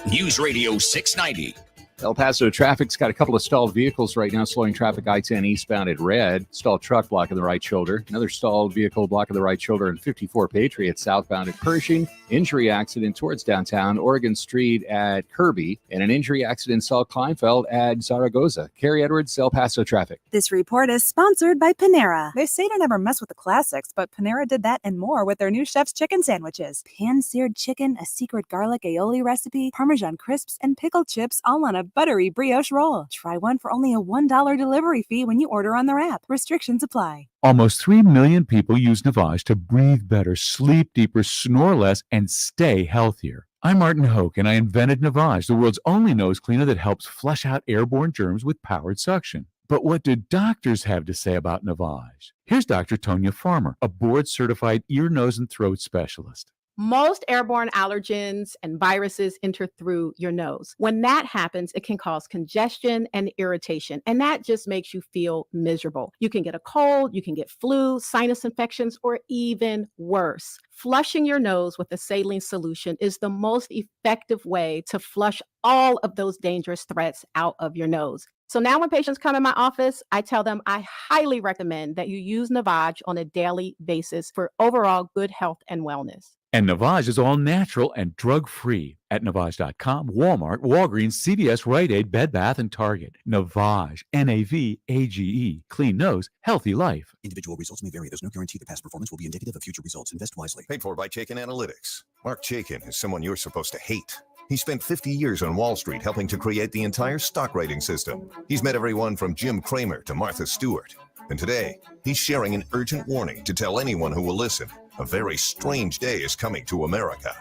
News Radio 690. El Paso traffic's got a couple of stalled vehicles right now, slowing traffic I-10 eastbound at red. Stalled truck blocking the right shoulder. Another stalled vehicle blocking the right shoulder in 54 Patriot southbound at Pershing. Injury accident towards downtown Oregon Street at Kirby. And an injury accident saw Kleinfeld at Zaragoza. Carrie Edwards, El Paso traffic. This report is sponsored by Panera. They say to never mess with the classics, but Panera did that and more with their new chef's chicken sandwiches. Pan-seared chicken, a secret garlic aioli recipe, Parmesan crisps, and pickled chips, all on a buttery brioche roll. Try one for only a $1 delivery fee when you order on their app. Restrictions apply. Almost 3 million people use Navage to breathe better, sleep deeper, snore less, and stay healthier. I'm Martin Hoke, and I invented Navage, the world's only nose cleaner that helps flush out airborne germs with powered suction. But what do doctors have to say about Navage? Here's Dr. Tonya Farmer, a board-certified ear, nose, and throat specialist. Most airborne allergens and viruses enter through your nose. When that happens, it can cause congestion and irritation, and that just makes you feel miserable. You can get a cold, you can get flu, sinus infections, or even worse. Flushing your nose with a saline solution is the most effective way to flush all of those dangerous threats out of your nose. So now when patients come in my office, I tell them I highly recommend that you use Navage on a daily basis for overall good health and wellness. And Navage is all natural and drug-free at Navage.com, Walmart, Walgreens, CVS, Rite Aid, Bed Bath, and Target. Navage, N-A-V-A-G-E. Clean nose, healthy life. Individual results may vary. There's no guarantee that past performance will be indicative of future results. Invest wisely. Paid for by Chaikin Analytics. Mark Chaikin is someone you're supposed to hate. He spent 50 years on Wall Street helping to create the entire stock rating system. He's met everyone from Jim Cramer to Martha Stewart. And today, he's sharing an urgent warning to tell anyone who will listen. A very strange day is coming to America.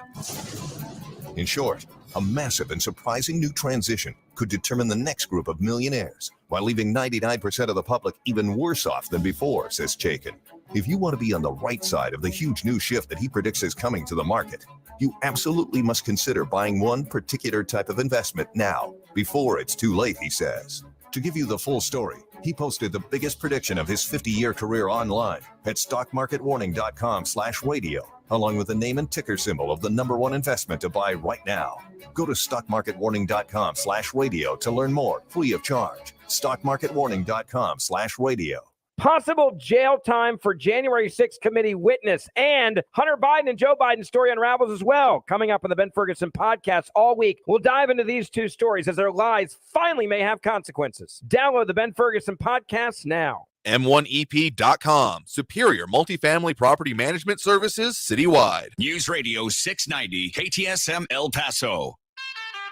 In short, a massive and surprising new transition could determine the next group of millionaires, while leaving 99% of the public even worse off than before, says Chaikin. If you want to be on the right side of the huge new shift that he predicts is coming to the market, you absolutely must consider buying one particular type of investment now, before it's too late, he says. To give you the full story, he posted the biggest prediction of his 50-year career online at stockmarketwarning.com/radio, along with the name and ticker symbol of the number one investment to buy right now. Go to stockmarketwarning.com/radio to learn more, free of charge. stockmarketwarning.com/radio. Possible jail time for January 6th committee witness, and Hunter Biden and Joe Biden story unravels as well. Coming up on the Ben Ferguson podcast all week, we'll dive into these two stories as their lies finally may have consequences. Download the Ben Ferguson podcast now. M1EP.com. Superior multifamily property management services citywide. News Radio 690 KTSM El Paso.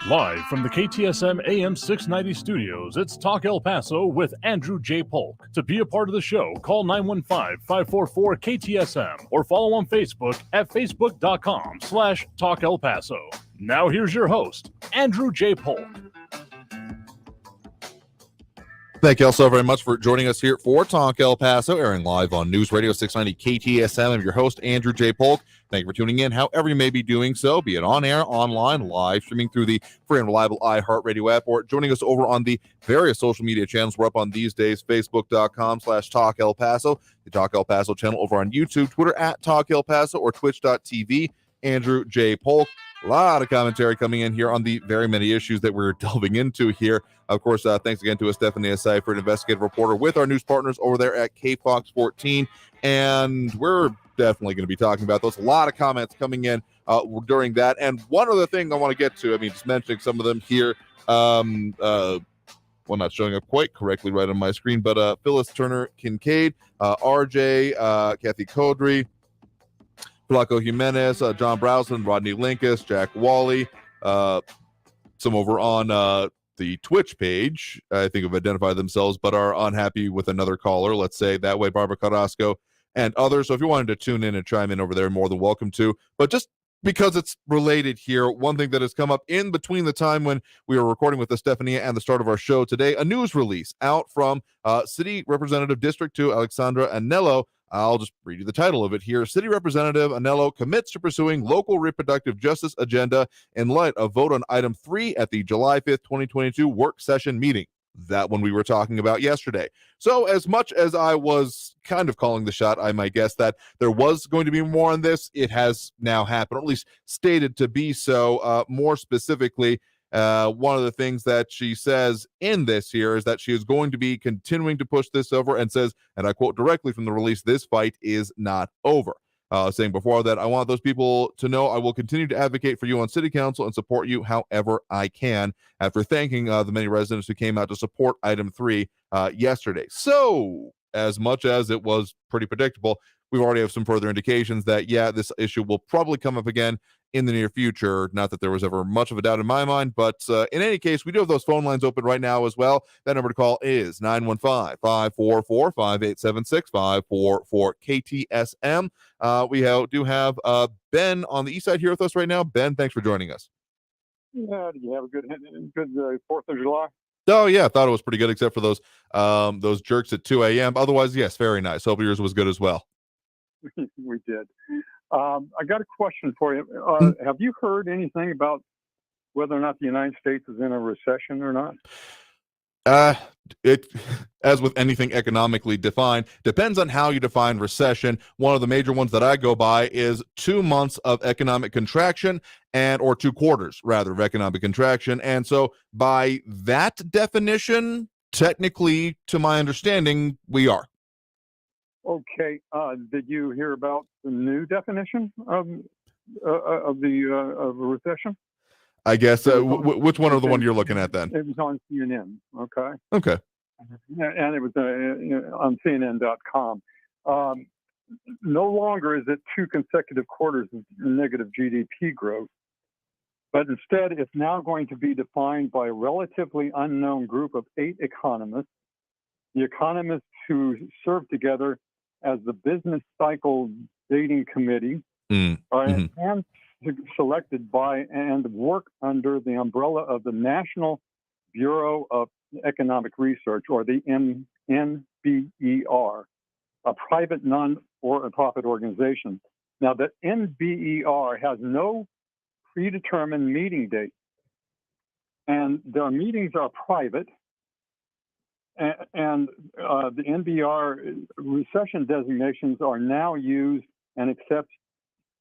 Live from the KTSM AM 690 studios, it's Talk El Paso with Andrew J. Polk. To be a part of the show, call 915-544-KTSM or follow on Facebook at facebook.com/Talk El Paso. Now here's your host, Andrew J. Polk. Thank you all so very much for joining us here for Talk El Paso, airing live on News Radio 690 KTSM. I'm your host, Andrew J. Polk. Thank you for tuning in, however you may be doing so, be it on air, online, live, streaming through the free and reliable iHeartRadio app, or joining us over on the various social media channels we're up on these days, facebook.com/Talk El Paso, the Talk El Paso channel over on YouTube, Twitter at Talk El Paso, or twitch.tv, Andrew J. Polk. A lot of commentary coming in here on the very many issues that we're delving into here. Of course, thanks again to Stephanie Seifert, investigative reporter with our news partners over there at KFOX 14. And we're definitely going to be talking about those. A lot of comments coming in during that. And one other thing I want to get to, just mentioning some of them here. Well, not showing up quite correctly right on my screen, but Phyllis Turner Kincaid, RJ, Kathy Codry, Flaco Jimenez, John Browson, Rodney Linkus, Jack Wally, some over on the Twitch page, I think have identified themselves, but are unhappy with another caller, let's say that way, Barbara Carrasco and others. So if you wanted to tune in and chime in over there, more than welcome to. But just because it's related here, one thing that has come up in between the time when we were recording with Estefania and the start of our show today, a news release out from City Representative District 2, Alexandra Anello. I'll just read you the title of it here. City Representative Anello commits to pursuing local reproductive justice agenda in light of vote on item 3 at the July 5th, 2022 work session meeting. That one we were talking about yesterday. So as much as I was kind of calling the shot, I might guess that there was going to be more on this. It has now happened, or at least stated to be so. More specifically, one of the things that she says in this here is that she is going to be continuing to push this over, and says, and I quote directly from the release, "This fight is not over." Saying before that, "I want those people to know I will continue to advocate for you on city council and support you however I can," after thanking the many residents who came out to support item 3 yesterday. So as much as it was pretty predictable, we already have some further indications that, yeah, this issue will probably come up again in the near future. Not that there was ever much of a doubt in my mind, but in any case, we do have those phone lines open right now as well. That number to call is 915-544-5876, 544-KTSM. We do have Ben on the east side here with us right now. Ben, thanks for joining us. Yeah, did you have a good 4th of July? Oh, yeah, I thought it was pretty good, except for those jerks at 2 a.m. Otherwise, yes, very nice. Hope yours was good as well. We did. I got a question for you. Have you heard anything about whether or not the United States is in a recession or not? It, as with anything economically defined, depends on how you define recession. One of the major ones that I go by is 2 months of economic contraction, or 2 quarters rather of economic contraction. And so by that definition, technically, to my understanding, we are. Okay. Did you hear about the new definition of a recession? I guess. Which one are the one you're looking at then? It was on CNN. Okay. Okay. And it was on CNN.com. No longer is it 2 consecutive quarters of negative GDP growth, but instead it's now going to be defined by a relatively unknown group of 8 economists. The economists who serve together as the Business Cycle Dating Committee, and selected by and work under the umbrella of the National Bureau of Economic Research, or the NBER, a private non-profit organization. Now, the NBER has no predetermined meeting date, and their meetings are private. And the NBER recession designations are now used and accepted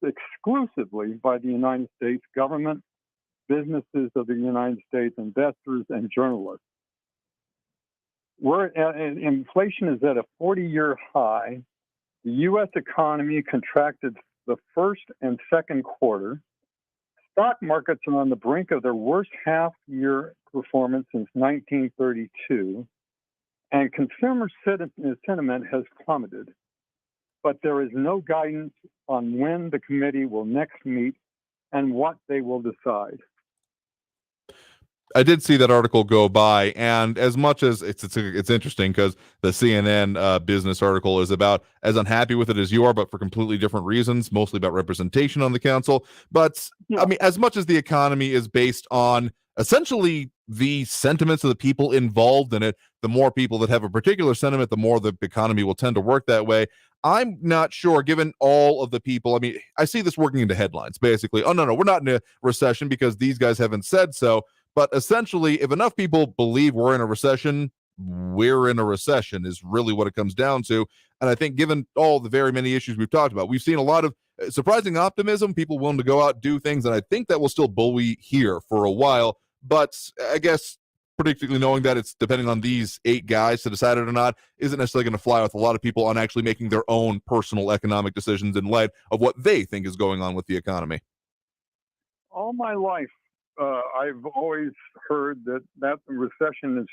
exclusively by the United States government, businesses of the United States, investors, and journalists. inflation is at a 40-year high. The U.S. economy contracted the first and second quarter. Stock markets are on the brink of their worst half-year performance since 1932, and consumer sentiment has plummeted. But there is no guidance on when the committee will next meet and what they will decide. I did see that article go by, and as much as it's interesting because the CNN business article is about as unhappy with it as you are, but for completely different reasons, mostly about representation on the council. But I mean, as much as the economy is based on essentially the sentiments of the people involved in it, the more people that have a particular sentiment, the more the economy will tend to work that way. I'm not sure, given all of the people. I mean, I see this working into headlines, basically. Oh, no, we're not in a recession because these guys haven't said so. But essentially, if enough people believe we're in a recession, we're in a recession is really what it comes down to. And I think given all the very many issues we've talked about, we've seen a lot of surprising optimism, people willing to go out, do things, and I think that will still buoy here for a while. But I guess particularly knowing that it's depending on these 8 guys to decide it or not isn't necessarily going to fly with a lot of people on actually making their own personal economic decisions in light of what they think is going on with the economy. All my life, I've always heard that the recession is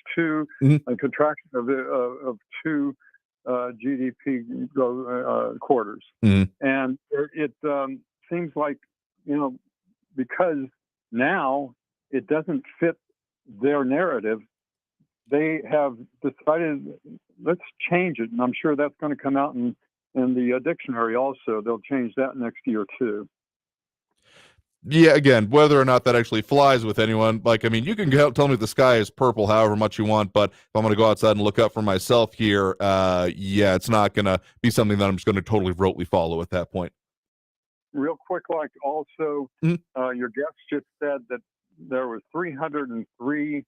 a contraction of 2 GDP quarters. And it seems like, because now it doesn't fit their narrative, they have decided, let's change it. And I'm sure that's going to come out in the dictionary also. They'll change that next year too. Yeah, again, whether or not that actually flies with anyone, like, I mean, you can tell me the sky is purple however much you want, but if I'm going to go outside and look up for myself here, it's not going to be something that I'm just going to totally rotely follow at that point. Real quick, like also, your guest just said that there were 303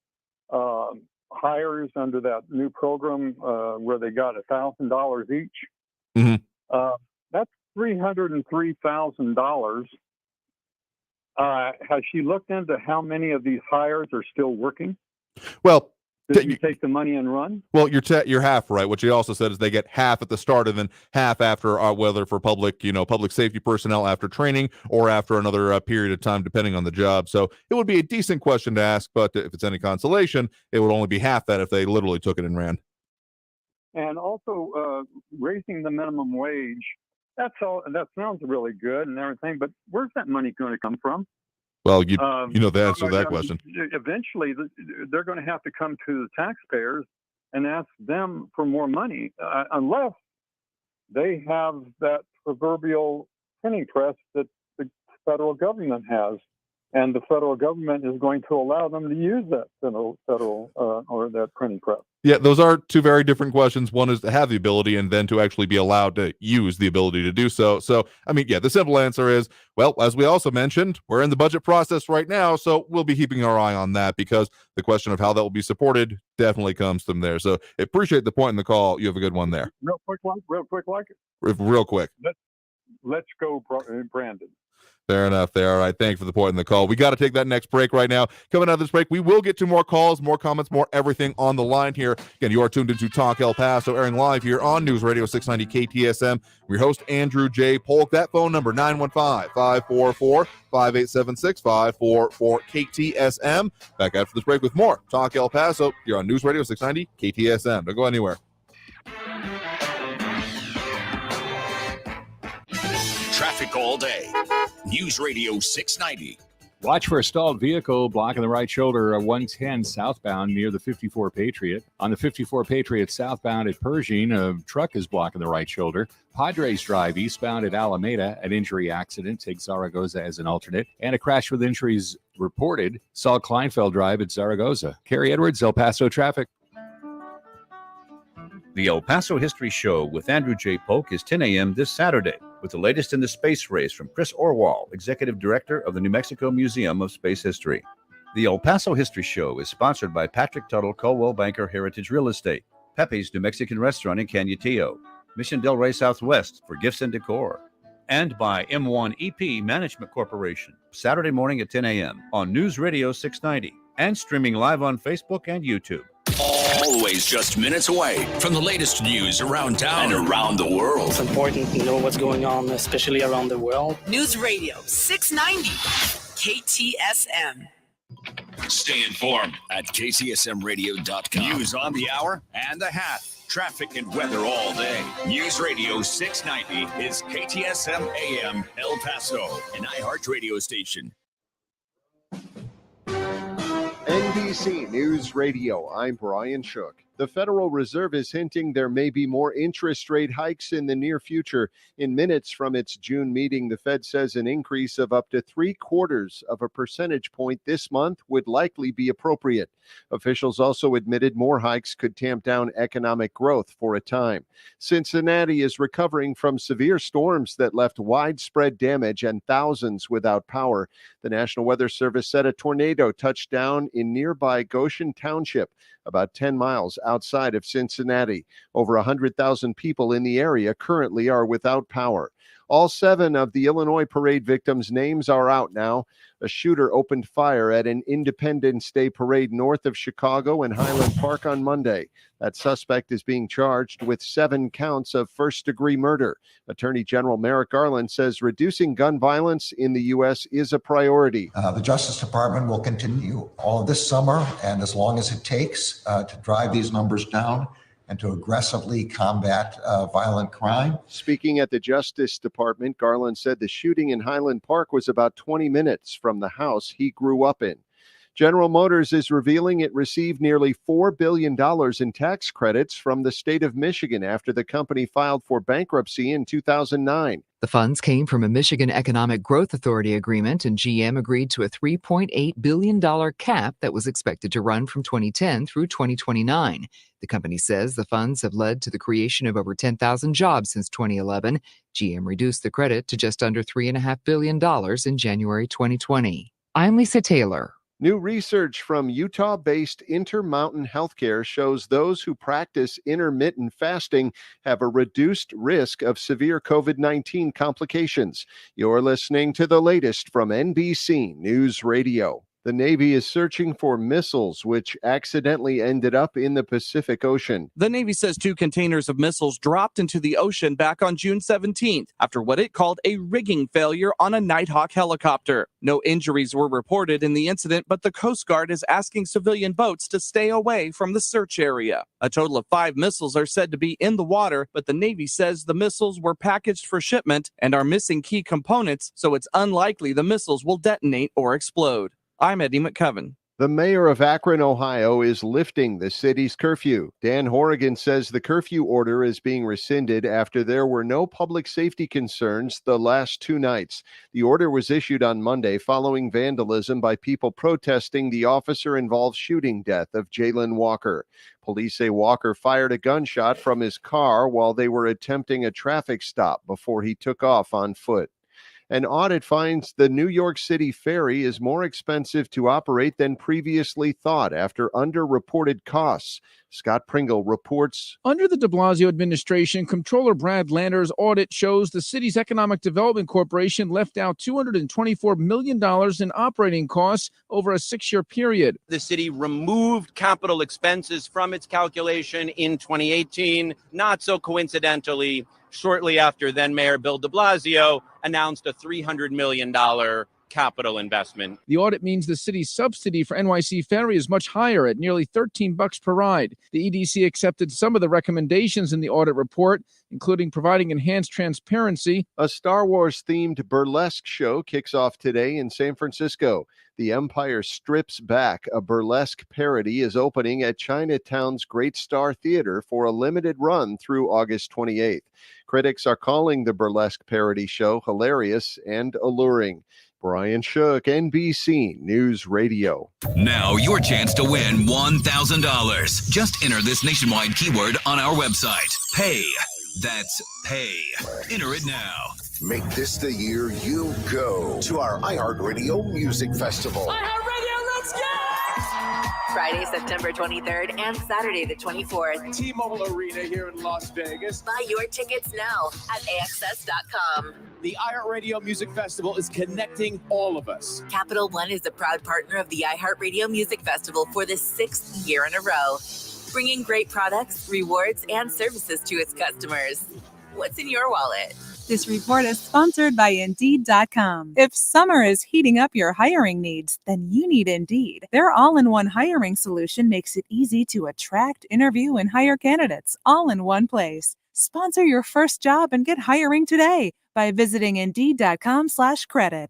hires under that new program where they got $1,000 each. That's $303,000. Has she looked into how many of these hires are still working? Well, did you take the money and run? Well, you're half right. What she also said is they get half at the start and then half after, whether for public safety personnel after training or after another period of time, depending on the job. So it would be a decent question to ask, but if it's any consolation, it would only be half that if they literally took it and ran. And also raising the minimum wage. That's all. That sounds really good and everything, but where's that money going to come from? Well, you know the answer to that question. Eventually, they're going to have to come to the taxpayers and ask them for more money, unless they have that proverbial printing press that the federal government has, and the federal government is going to allow them to use that federal or that printing press. Yeah, those are 2 very different questions. One is to have the ability and then to actually be allowed to use the ability to do so. So, I mean, the simple answer is, well, as we also mentioned, we're in the budget process right now, so we'll be keeping our eye on that because the question of how that will be supported definitely comes from there. So, appreciate the point in the call. You have a good one there. Real quick, like it. Real quick. Let's go, Brandon. Fair enough there. All right. Thanks for the point in the call. We got to take that next break right now. Coming out of this break, we will get to more calls, more comments, more everything on the line here. Again, you are tuned into Talk El Paso, airing live here on News Radio 690 KTSM. Your host, Andrew J. Polk. That phone number, 915-544-587-6544-KTSM. Back after this break with more Talk El Paso here on News Radio 690 KTSM. Don't go anywhere. Traffic all day. News Radio 690. Watch for a stalled vehicle blocking the right shoulder of 110 southbound near the 54 Patriot. On the 54 Patriot southbound at Pershing, a truck is blocking the right shoulder. Padres Drive eastbound at Alameda, an injury accident. Take Zaragoza as an alternate. And a crash with injuries reported. Saul Kleinfeld Drive at Zaragoza. Kerry Edwards, El Paso traffic. The El Paso History Show with Andrew J. Polk is 10 a.m. this Saturday with the latest in the space race from Chris Orwell, Executive Director of the New Mexico Museum of Space History. The El Paso History Show is sponsored by Patrick Tuttle Coldwell Banker Heritage Real Estate, Pepe's New Mexican Restaurant in Cañutillo, Mission Del Rey Southwest for gifts and decor, and by M1EP Management Corporation, Saturday morning at 10 a.m. on News Radio 690 and streaming live on Facebook and YouTube. Always just minutes away from the latest news around town and around the world. It's important to know what's going on, especially around the world. News Radio 690 KTSM. Stay informed at KTSMradio.com. News on the hour and the hat. Traffic and weather all day. News Radio 690 is KTSM AM El Paso, an iHeart radio station. NBC News Radio, I'm Brian Shook. The Federal Reserve is hinting there may be more interest rate hikes in the near future. In minutes from its June meeting, the Fed says an increase of up to 0.75 of a percentage point this month would likely be appropriate. Officials also admitted more hikes could tamp down economic growth for a time. Cincinnati is recovering from severe storms that left widespread damage and thousands without power. The National Weather Service said a tornado touched down in nearby Goshen Township, about 10 miles outside of Cincinnati. Over 100,000 people in the area currently are without power. All 7 of the Illinois parade victims' names are out now. A shooter opened fire at an Independence Day parade north of Chicago and Highland Park on Monday. That suspect is being charged with 7 counts of first-degree murder. Attorney General Merrick Garland says reducing gun violence in the U.S. is a priority. The Justice Department will continue all this summer and as long as it takes to drive these numbers down and to aggressively combat violent crime. Speaking at the Justice Department, Garland said the shooting in Highland Park was about 20 minutes from the house he grew up in. General Motors is revealing it received nearly $4 billion in tax credits from the state of Michigan after the company filed for bankruptcy in 2009. The funds came from a Michigan Economic Growth Authority agreement, and GM agreed to a $3.8 billion cap that was expected to run from 2010 through 2029. The company says the funds have led to the creation of over 10,000 jobs since 2011. GM reduced the credit to just under $3.5 billion in January 2020. I'm Lisa Taylor. New research from Utah-based Intermountain Healthcare shows those who practice intermittent fasting have a reduced risk of severe COVID-19 complications. You're listening to the latest from NBC News Radio. The Navy is searching for missiles which accidentally ended up in the Pacific Ocean. The Navy says 2 containers of missiles dropped into the ocean back on June 17th after what it called a rigging failure on a Nighthawk helicopter. No injuries were reported in the incident, but the Coast Guard is asking civilian boats to stay away from the search area. A total of 5 missiles are said to be in the water, but the Navy says the missiles were packaged for shipment and are missing key components, so it's unlikely the missiles will detonate or explode. I'm Eddie McCoven. The mayor of Akron, Ohio, is lifting the city's curfew. Dan Horrigan says the curfew order is being rescinded after there were no public safety concerns the last 2 nights. The order was issued on Monday following vandalism by people protesting the officer-involved shooting death of Jalen Walker. Police say Walker fired a gunshot from his car while they were attempting a traffic stop before he took off on foot. An audit finds the New York City ferry is more expensive to operate than previously thought after underreported costs. Scott Pringle reports. Under the de Blasio administration, Comptroller Brad Lander's audit shows the city's Economic Development Corporation left out $224 million in operating costs over a 6-year period. The city removed capital expenses from its calculation in 2018, not so coincidentally. Shortly after then, Mayor Bill de Blasio announced a $300 million capital investment. The audit means the city's subsidy for NYC Ferry is much higher at nearly $13 per ride. The EDC accepted some of the recommendations in the audit report, including providing enhanced transparency. A Star Wars-themed burlesque show kicks off today in San Francisco. The Empire Strips Back, a burlesque parody, is opening at Chinatown's Great Star Theater for a limited run through August 28th. Critics are calling the burlesque parody show hilarious and alluring. Brian Shook, NBC News Radio. Now your chance to win $1,000. Just enter this nationwide keyword on our website. Pay. That's pay. Enter it now. Make this the year you go to our iHeartRadio Music Festival. iHeartRadio, let's go! Friday, September 23rd and Saturday the 24th. T-Mobile Arena here in Las Vegas. Buy your tickets now at AXS.com. The iHeartRadio Music Festival is connecting all of us. Capital One is the proud partner of the iHeartRadio Music Festival for the 6th year in a row, bringing great products, rewards, and services to its customers. What's in your wallet? This report is sponsored by Indeed.com. If summer is heating up your hiring needs, then you need Indeed. Their all-in-one hiring solution makes it easy to attract, interview, and hire candidates all in one place. Sponsor your first job and get hiring today by visiting Indeed.com/credit.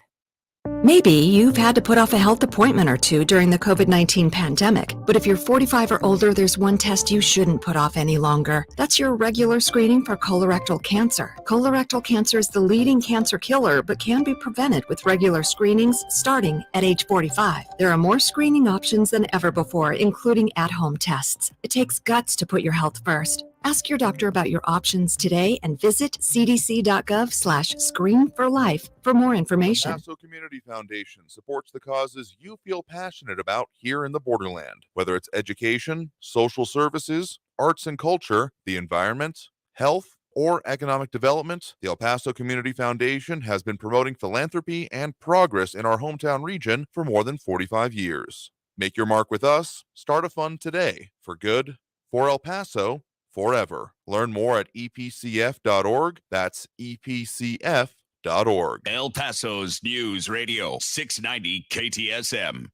Maybe you've had to put off a health appointment or two during the COVID-19 pandemic, but if you're 45 or older, there's one test you shouldn't put off any longer. That's your regular screening for colorectal cancer. Colorectal cancer is the leading cancer killer, but can be prevented with regular screenings starting at age 45. There are more screening options than ever before, including at-home tests. It takes guts to put your health first. Ask your doctor about your options today and visit cdc.gov/screen4life for more information. El Paso Community Foundation supports the causes you feel passionate about here in the borderland, whether it's education, social services, arts and culture, the environment, health, or economic development. The El Paso Community Foundation has been promoting philanthropy and progress in our hometown region for more than 45 years. Make your mark with us. Start a fund today for good, for El Paso, forever. Learn more at epcf.org. That's epcf.org. El Paso's News Radio 690 KTSM.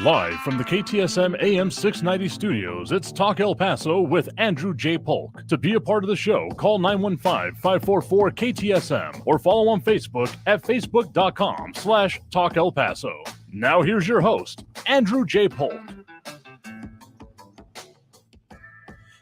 Live from the KTSM AM 690 studios, it's Talk El Paso with Andrew J. Polk. To be a part of the show, call 915-544-KTSM or follow on Facebook at facebook.com/Talk El Paso. Now here's your host, Andrew J. Polk.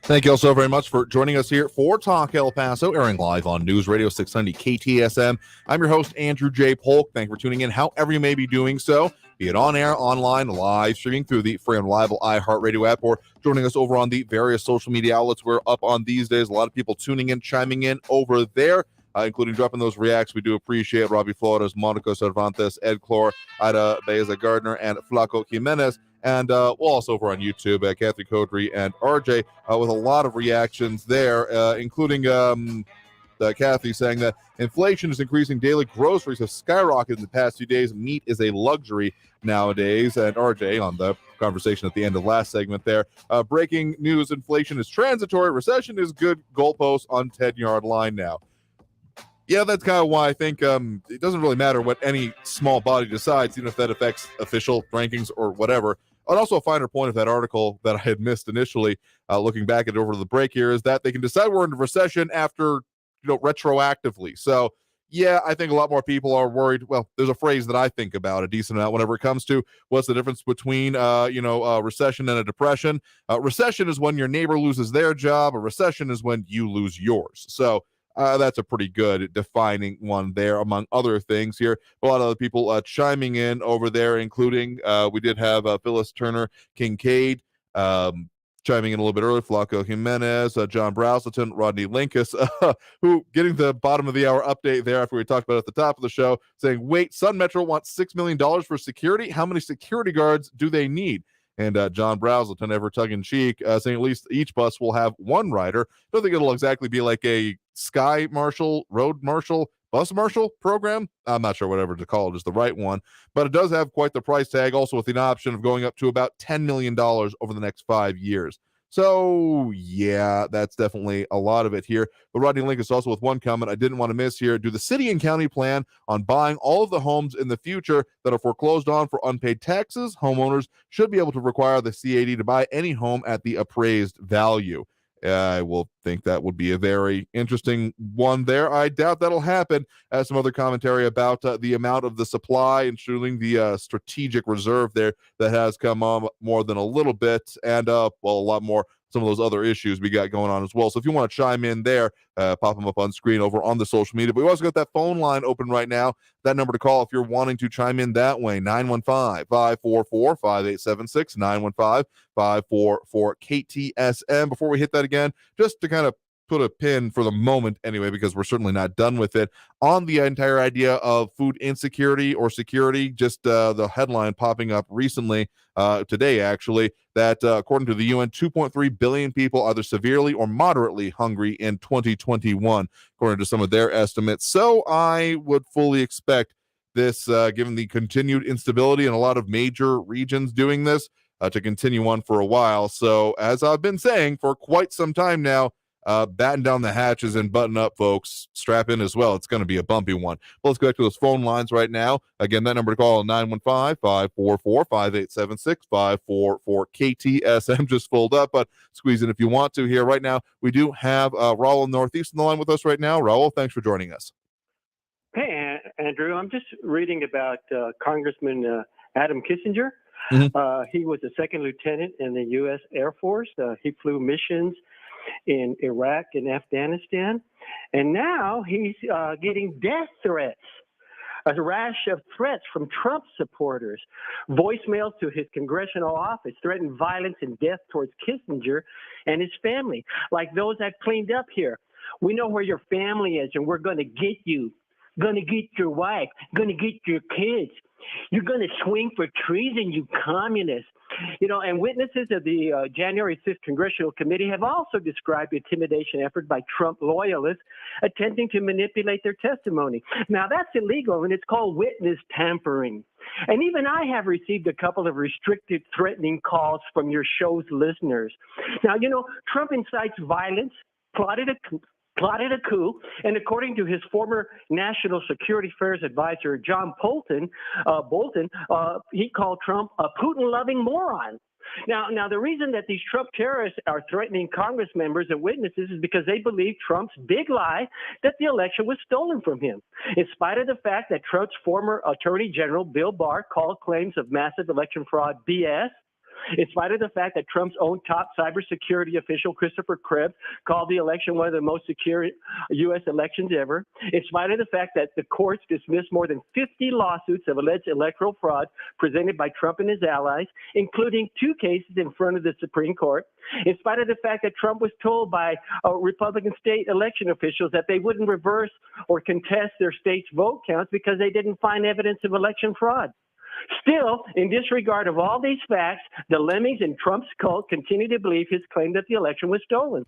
Thank you all so very much for joining us here for Talk El Paso, airing live on News Radio 690 KTSM. I'm your host, Andrew J. Polk. Thank you for tuning in, however you may be doing so, be it on air, online, live streaming through the free and reliable iHeartRadio app, or joining us over on the various social media outlets we're up on these days. A lot of people tuning in, chiming in over there, including dropping those reacts. We do appreciate Robbie Flores, Monica Cervantes, Ed Clore, Ida Baeza Gardner, and Flaco Jimenez. And we'll also over on YouTube, Kathy Codry and RJ, with a lot of reactions there, including Kathy saying that inflation is increasing daily. Groceries have skyrocketed in the past few days. Meat is a luxury nowadays. And RJ, on the conversation at the end of last segment there, breaking news, inflation is transitory. Recession is good. Goalpost on 10-yard line now. Yeah, that's kind of why I think it doesn't really matter what any small body decides, even if that affects official rankings or whatever. And also a finer point of that article that I had missed initially, looking back at it over the break here, is that they can decide we're in a recession after, retroactively. So, yeah, I think a lot more people are worried. Well, there's a phrase that I think about a decent amount whenever it comes to what's the difference between, a recession and a depression. Recession is when your neighbor loses their job. A recession is when you lose yours. So, that's a pretty good defining one there, among other things here. A lot of other people chiming in over there, including we did have Phyllis Turner Kincaid chiming in a little bit earlier, Flaco Jimenez, John Browselton, Rodney Linkus, who getting the bottom of the hour update there after we talked about it at the top of the show, saying, wait, Sun Metro wants $6 million for security? How many security guards do they need? And John Browselton, ever tongue-in-cheek, saying at least each bus will have one rider. Don't think it'll exactly be like a sky marshal, road marshal, bus marshal program. I'm not sure whatever to call it is the right one. But it does have quite the price tag, also with the option of going up to about $10 million over the next 5 years. So, yeah, that's definitely a lot of it here. But Rodney Linkus also with one comment I didn't want to miss here. Do the city and county plan on buying all of the homes in the future that are foreclosed on for unpaid taxes? Homeowners should be able to require the CAD to buy any home at the appraised value. I will think that would be a very interesting one there. I doubt that'll happen. Some other commentary about the amount of the supply, including the strategic reserve there that has come on more than a little bit, and a lot more. Some of those other issues we got going on as well. So if you want to chime in there, pop them up on screen over on the social media. But we also got that phone line open right now. That number to call if you're wanting to chime in that way, 915-544-5876, 915-544-KTSM. Before we hit that again, just to kind of put a pin for the moment anyway, because we're certainly not done with it, on the entire idea of food insecurity or security. Just the headline popping up recently, today actually, that according to the UN, 2.3 billion people either severely or moderately hungry in 2021, according to some of their estimates. So I would fully expect this, given the continued instability in a lot of major regions doing this, to continue on for a while. So as I've been saying for quite some time now, batten down the hatches and button up, folks. Strap in as well. It's going to be a bumpy one. Well, let's go back to those phone lines right now. Again, that number to call, 915-544-5876, 544-KTSM, just fold up, but squeeze in if you want to here. Right now, we do have Raul in the Northeast on the line with us right now. Raul, thanks for joining us. Hey, Andrew. I'm just reading about Congressman Adam Kissinger. He was a second lieutenant in the U.S. Air Force. He flew missions in Iraq and Afghanistan, and now he's getting death threats, a rash of threats from Trump supporters. Voicemails to his congressional office threaten violence and death towards Kissinger and his family, like those that cleaned up here. We know where your family is, and we're going to get you, going to get your wife, going to get your kids. You're going to swing for treason, you communists. You know, and witnesses of the January 6th Congressional Committee have also described the intimidation effort by Trump loyalists attempting to manipulate their testimony. Now, that's illegal, and it's called witness tampering. And even I have received a couple of restricted, threatening calls from your show's listeners. Now, you know, Trump incites violence, plotted a coup, and according to his former National Security Affairs advisor, John Bolton, he called Trump a Putin-loving moron. Now, the reason that these Trump terrorists are threatening Congress members and witnesses is because they believe Trump's big lie that the election was stolen from him. In spite of the fact that Trump's former Attorney General, Bill Barr, called claims of massive election fraud BS, in spite of the fact that Trump's own top cybersecurity official, Christopher Krebs, called the election one of the most secure U.S. elections ever, in spite of the fact that the courts dismissed more than 50 lawsuits of alleged electoral fraud presented by Trump and his allies, including 2 cases in front of the Supreme Court, in spite of the fact that Trump was told by Republican state election officials that they wouldn't reverse or contest their state's vote counts because they didn't find evidence of election fraud. Still, in disregard of all these facts, the lemmings in Trump's cult continue to believe his claim that the election was stolen.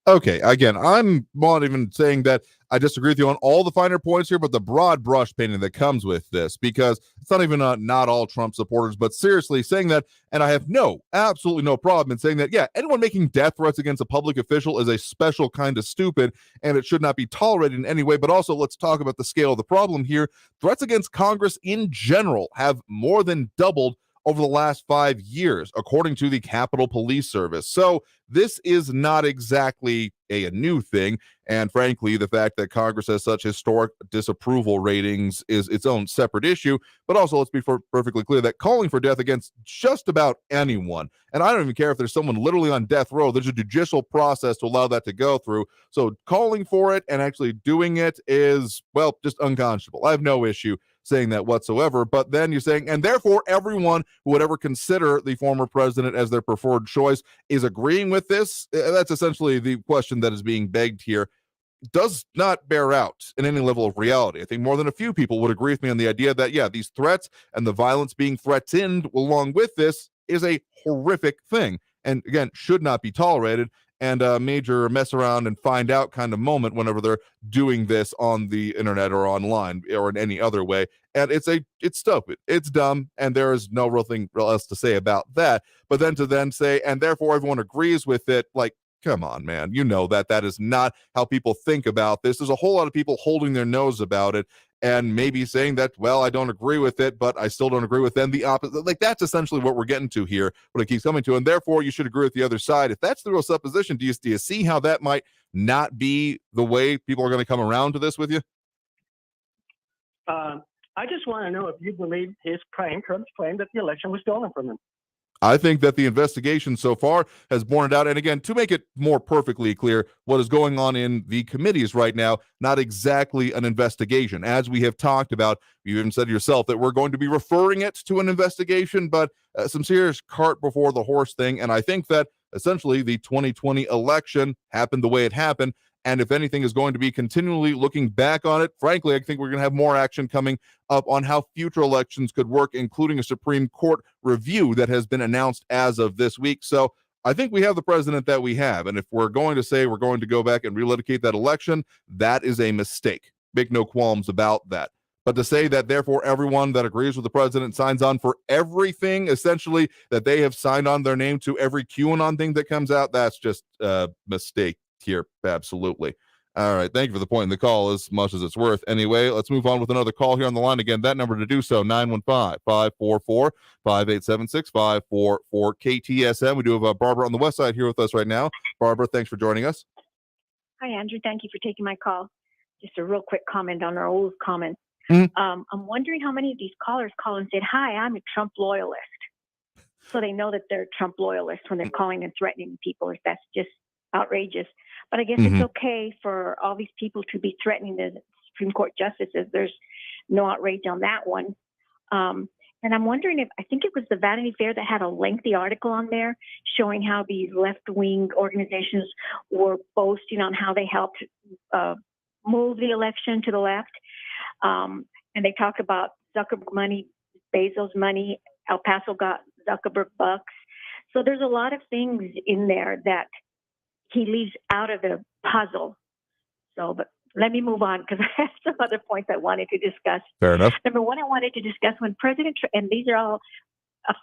Okay, again, I'm not even saying that I disagree with you on all the finer points here, but the broad brush painting that comes with this, because it's not even not all Trump supporters, but seriously saying that, and I have absolutely no problem in saying that, yeah, anyone making death threats against a public official is a special kind of stupid, and it should not be tolerated in any way. But also, let's talk about the scale of the problem here. Threats against Congress in general have more than doubled over the last 5 years, according to the Capitol Police Service. So this is not exactly a new thing. And frankly, the fact that Congress has such historic disapproval ratings is its own separate issue. But also, let's be perfectly clear that calling for death against just about anyone, and I don't even care if there's someone literally on death row, there's a judicial process to allow that to go through. So calling for it and actually doing it is, well, just unconscionable. I have no issue saying that whatsoever. But then you're saying, and therefore everyone who would ever consider the former president as their preferred choice is agreeing with this. That's essentially the question that is being begged here. Does not bear out in any level of reality. I think more than a few people would agree with me on the idea that, yeah, these threats and the violence being threatened along with this is a horrific thing, and again, should not be tolerated, and a major mess around and find out kind of moment whenever they're doing this on the internet or online or in any other way. And it's stupid, it's dumb, and there is no real thing else to say about that. But then to say, and therefore everyone agrees with it, like, come on, man. You know that is not how people think about this. There's a whole lot of people holding their nose about it and maybe saying that, well, I don't agree with it, but I still don't agree with them. The opposite. Like, that's essentially what we're getting to here, what it keeps coming to. And therefore, you should agree with the other side. If that's the real supposition, do you see how that might not be the way people are going to come around to this with you? I just want to know if you believe Trump's claim that the election was stolen from him. I think that the investigation so far has borne it out. And again, to make it more perfectly clear, what is going on in the committees right now, not exactly an investigation. As we have talked about, you even said yourself that we're going to be referring it to an investigation, but some serious cart before the horse thing. And I think that essentially the 2020 election happened the way it happened. And if anything is going to be continually looking back on it, frankly, I think we're going to have more action coming up on how future elections could work, including a Supreme Court review that has been announced as of this week. So I think we have the president that we have. And if we're going to say we're going to go back and relitigate that election, that is a mistake. Make no qualms about that. But to say that, therefore, everyone that agrees with the president signs on for everything, essentially, that they have signed on their name to every QAnon thing that comes out, that's just a mistake here. Absolutely. All right. Thank you for the point in the call, as much as it's worth. Anyway, let's move on with another call here on the line. Again, that number to do so, 915-544-5876-544 KTSM. We do have Barbara on the west side here with us right now. Barbara, thanks for joining us. Hi, Andrew. Thank you for taking my call. Just a real quick comment on our old comment. I'm wondering how many of these callers call and said, "Hi, I'm a Trump loyalist." So they know that they're Trump loyalists when they're calling and threatening people. If that's just outrageous. But I guess it's okay for all these people to be threatening the Supreme Court justices. There's no outrage on that one. And I'm wondering if, I think it was the Vanity Fair that had a lengthy article on there showing how these left-wing organizations were boasting on how they helped move the election to the left. And they talk about Zuckerberg money, Bezos money, El Paso got Zuckerberg bucks. So there's a lot of things in there that he leaves out of the puzzle. So, but let me move on because I have some other points I wanted to discuss. Fair enough. Number one, I wanted to discuss when President Trump, and these are all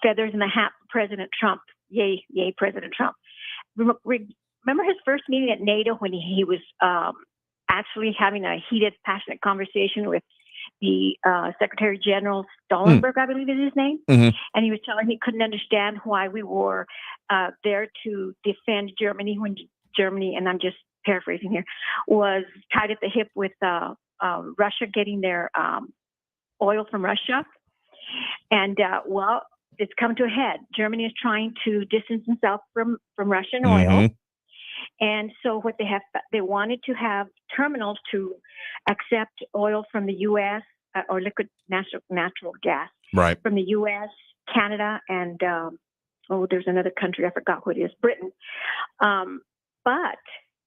feathers in the hat for President Trump. Yay, yay, President Trump. Remember his first meeting at NATO when he was actually having a heated, passionate conversation with the Secretary General Stoltenberg, I believe is his name. And he was telling him he couldn't understand why we were there to defend Germany when Germany, and I'm just paraphrasing here, was tied at the hip with Russia getting their oil from Russia. And well, it's come to a head. Germany is trying to distance itself from Russian oil. And so what they wanted to have terminals to accept oil from the U.S. Or liquid natural gas from the U.S., Canada, and there's another country, I forgot what it is, Britain. But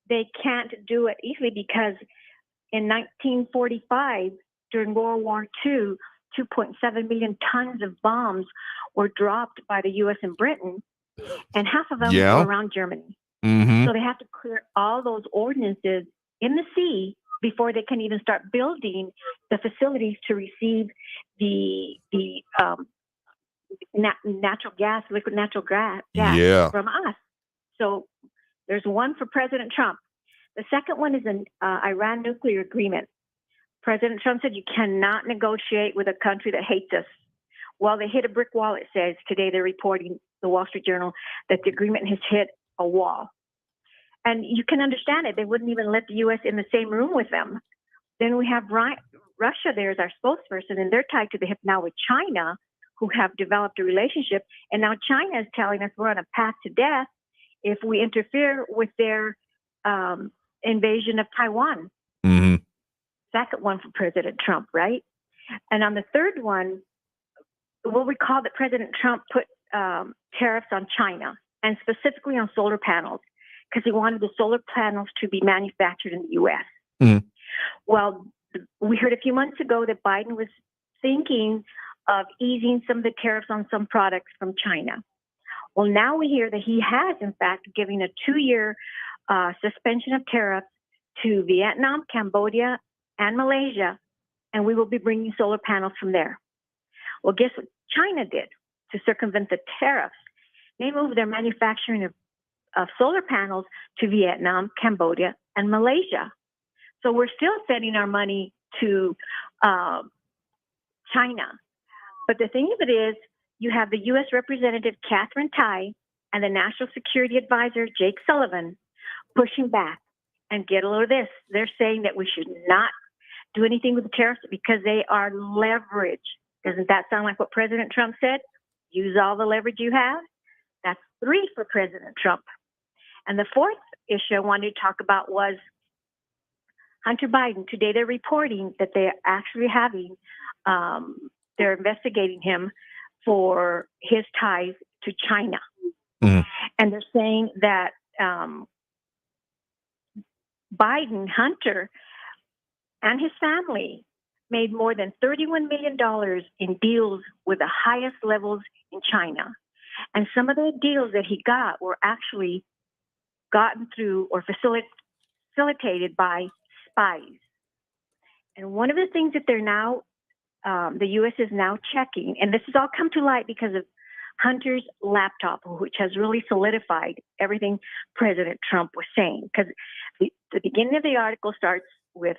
they can't do it easily because in 1945, during World War II, 2.7 million tons of bombs were dropped by the U.S. and Britain, and half of them were around Germany. So they have to clear all those ordinances in the sea before they can even start building the facilities to receive the natural gas, liquid natural gas from us. So there's one for President Trump. The second one is an Iran nuclear agreement. President Trump said you cannot negotiate with a country that hates us. Well, they hit a brick wall, it says. Today they're reporting, the Wall Street Journal, that the agreement has hit a wall. And you can understand it. They wouldn't even let the U.S. in the same room with them. Then we have Russia there as our spokesperson, and they're tied to the hip now with China, who have developed a relationship. And now China is telling us we're on a path to death if we interfere with their invasion of Taiwan. Second one for President Trump, right? And on the third one, we'll recall that President Trump put tariffs on China, and specifically on solar panels, because he wanted the solar panels to be manufactured in the U.S. Well, we heard a few months ago that Biden was thinking of easing some of the tariffs on some products from China. Well, now we hear that he has, in fact, given a 2-year suspension of tariffs to Vietnam, Cambodia, and Malaysia, and we will be bringing solar panels from there. Well, guess what China did to circumvent the tariffs? They moved their manufacturing of solar panels to Vietnam, Cambodia, and Malaysia. So we're still sending our money to China. But the thing of it is, you have the U.S. Representative Catherine Tai and the National Security Advisor Jake Sullivan pushing back. And get a load of this. They're saying that we should not do anything with the tariffs because they are leverage. Doesn't that sound like what President Trump said? Use all the leverage you have. That's 3 for President Trump. And the fourth issue I wanted to talk about was Hunter Biden. Today they're reporting that they're actually having, they're investigating him for his ties to China. And they're saying that Hunter, and his family made more than $31 million in deals with the highest levels in China. And some of the deals that he got were actually gotten through or facilitated by spies. And one of the things that they're now, the U.S. is now checking, and this has all come to light because of Hunter's laptop, which has really solidified everything President Trump was saying. Because the beginning of the article starts with,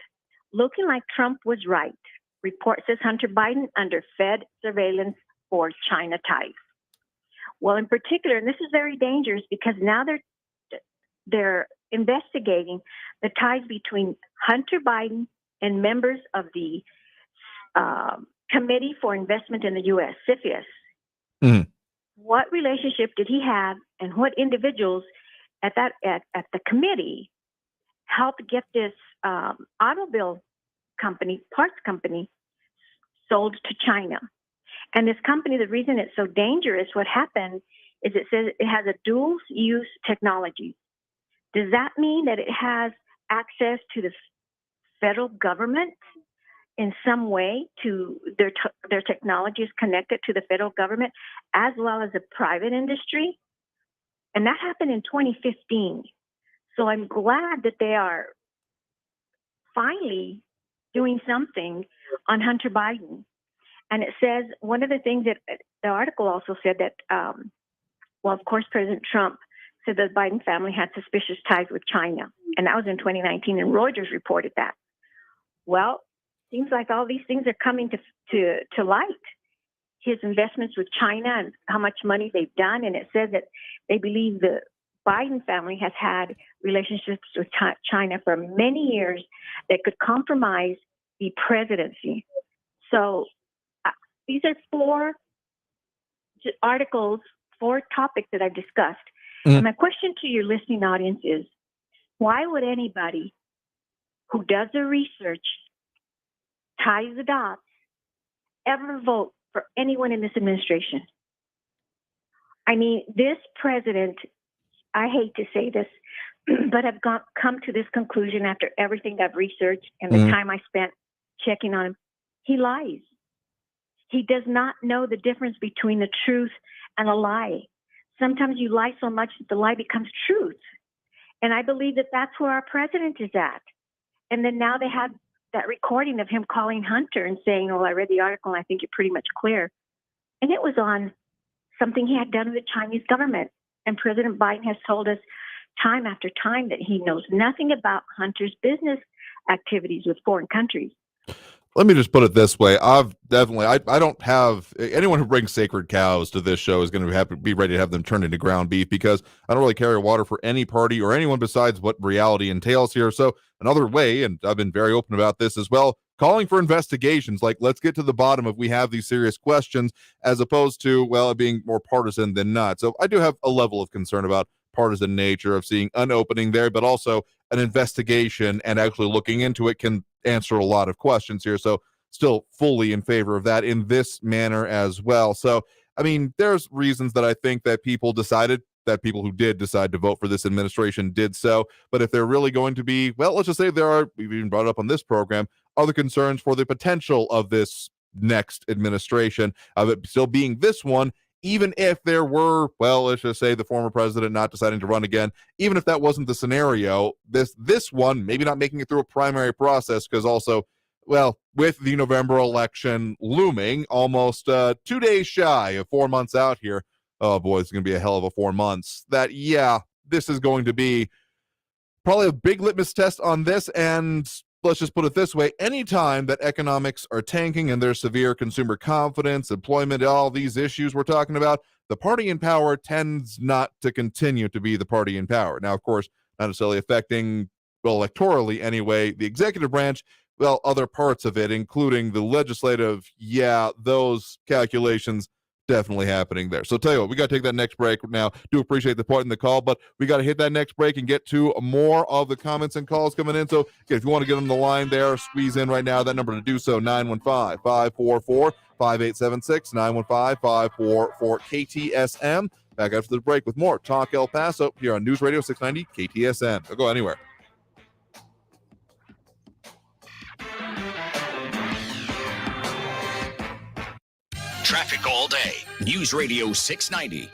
looking like Trump was right. Report says Hunter Biden under Fed surveillance for China ties. Well, in particular, and this is very dangerous because now they're investigating the ties between Hunter Biden and members of the Committee for Investment in the U.S., CFIUS. Mm-hmm. What relationship did he have, and what individuals at the committee helped get this automobile company, parts company, sold to China? And this company, the reason it's so dangerous, what happened is it says it has a dual-use technology. Does that mean that it has access to the federal government in some way, to their technology is connected to the federal government as well as the private industry? And that happened in 2015. So I'm glad that they are finally doing something on Hunter Biden. And it says, one of the things that the article also said that, well, of course, President Trump said the Biden family had suspicious ties with China. And that was in 2019, and Reuters reported that. Well, seems like all these things are coming to light. His investments with China and how much money they've done. And it says that they believe the Biden family has had relationships with China for many years that could compromise the presidency. So these are 4 articles, 4 topics that I've discussed. Mm-hmm. And my question to your listening audience is, why would anybody who does the research, ties the dots, ever vote for anyone in this administration? I mean, this president, I hate to say this, but I've come to this conclusion after everything I've researched and the time I spent checking on him. He lies. He does not know the difference between the truth and a lie. Sometimes you lie so much that the lie becomes truth. And I believe that that's where our president is at. And then now they have that recording of him calling Hunter and saying, oh, I read the article and I think you're pretty much clear. And it was on something he had done with the Chinese government. And President Biden has told us time after time that he knows nothing about Hunter's business activities with foreign countries. Let me just put it this way. I don't have anyone who brings sacred cows to this show is going to be ready to have them turned into ground beef, because I don't really carry water for any party or anyone besides what reality entails here. So another way, and I've been very open about this as well, calling for investigations, like let's get to the bottom if we have these serious questions, as opposed to, well, it being more partisan than not. So I do have a level of concern about partisan nature of seeing an opening there, but also an investigation and actually looking into it can answer a lot of questions here. So still fully in favor of that in this manner as well. So, I mean, there's reasons that I think that people who did decide to vote for this administration did so. But if they're really going to be, well, let's just say we've even brought it up on this program, other concerns for the potential of this next administration, of it still being this one, even if there were, well, let's just say the former president not deciding to run again, even if that wasn't the scenario, this one, maybe not making it through a primary process, because also, well, with the November election looming, almost 2 days shy of 4 months out here, oh boy, it's going to be a hell of a 4 months, that, yeah, this is going to be probably a big litmus test on this. And let's just put it this way, anytime that economics are tanking and there's severe consumer confidence, employment, all these issues we're talking about, the party in power tends not to continue to be the party in power. Now, of course, not necessarily affecting, well, electorally anyway, the executive branch, well, other parts of it, including the legislative, yeah, those calculations definitely happening there. So tell you what, we got to take that next break now. Do appreciate the point in the call, but we got to hit that next break and get to more of the comments and calls coming in. So again, if you want to get on the line there, squeeze in right now. That number to do so, 915-544-5876, 915-544-KTSM. Back after the break with more Talk El Paso here on News Radio 690 KTSM. Don't go anywhere. Traffic all day. News Radio 690.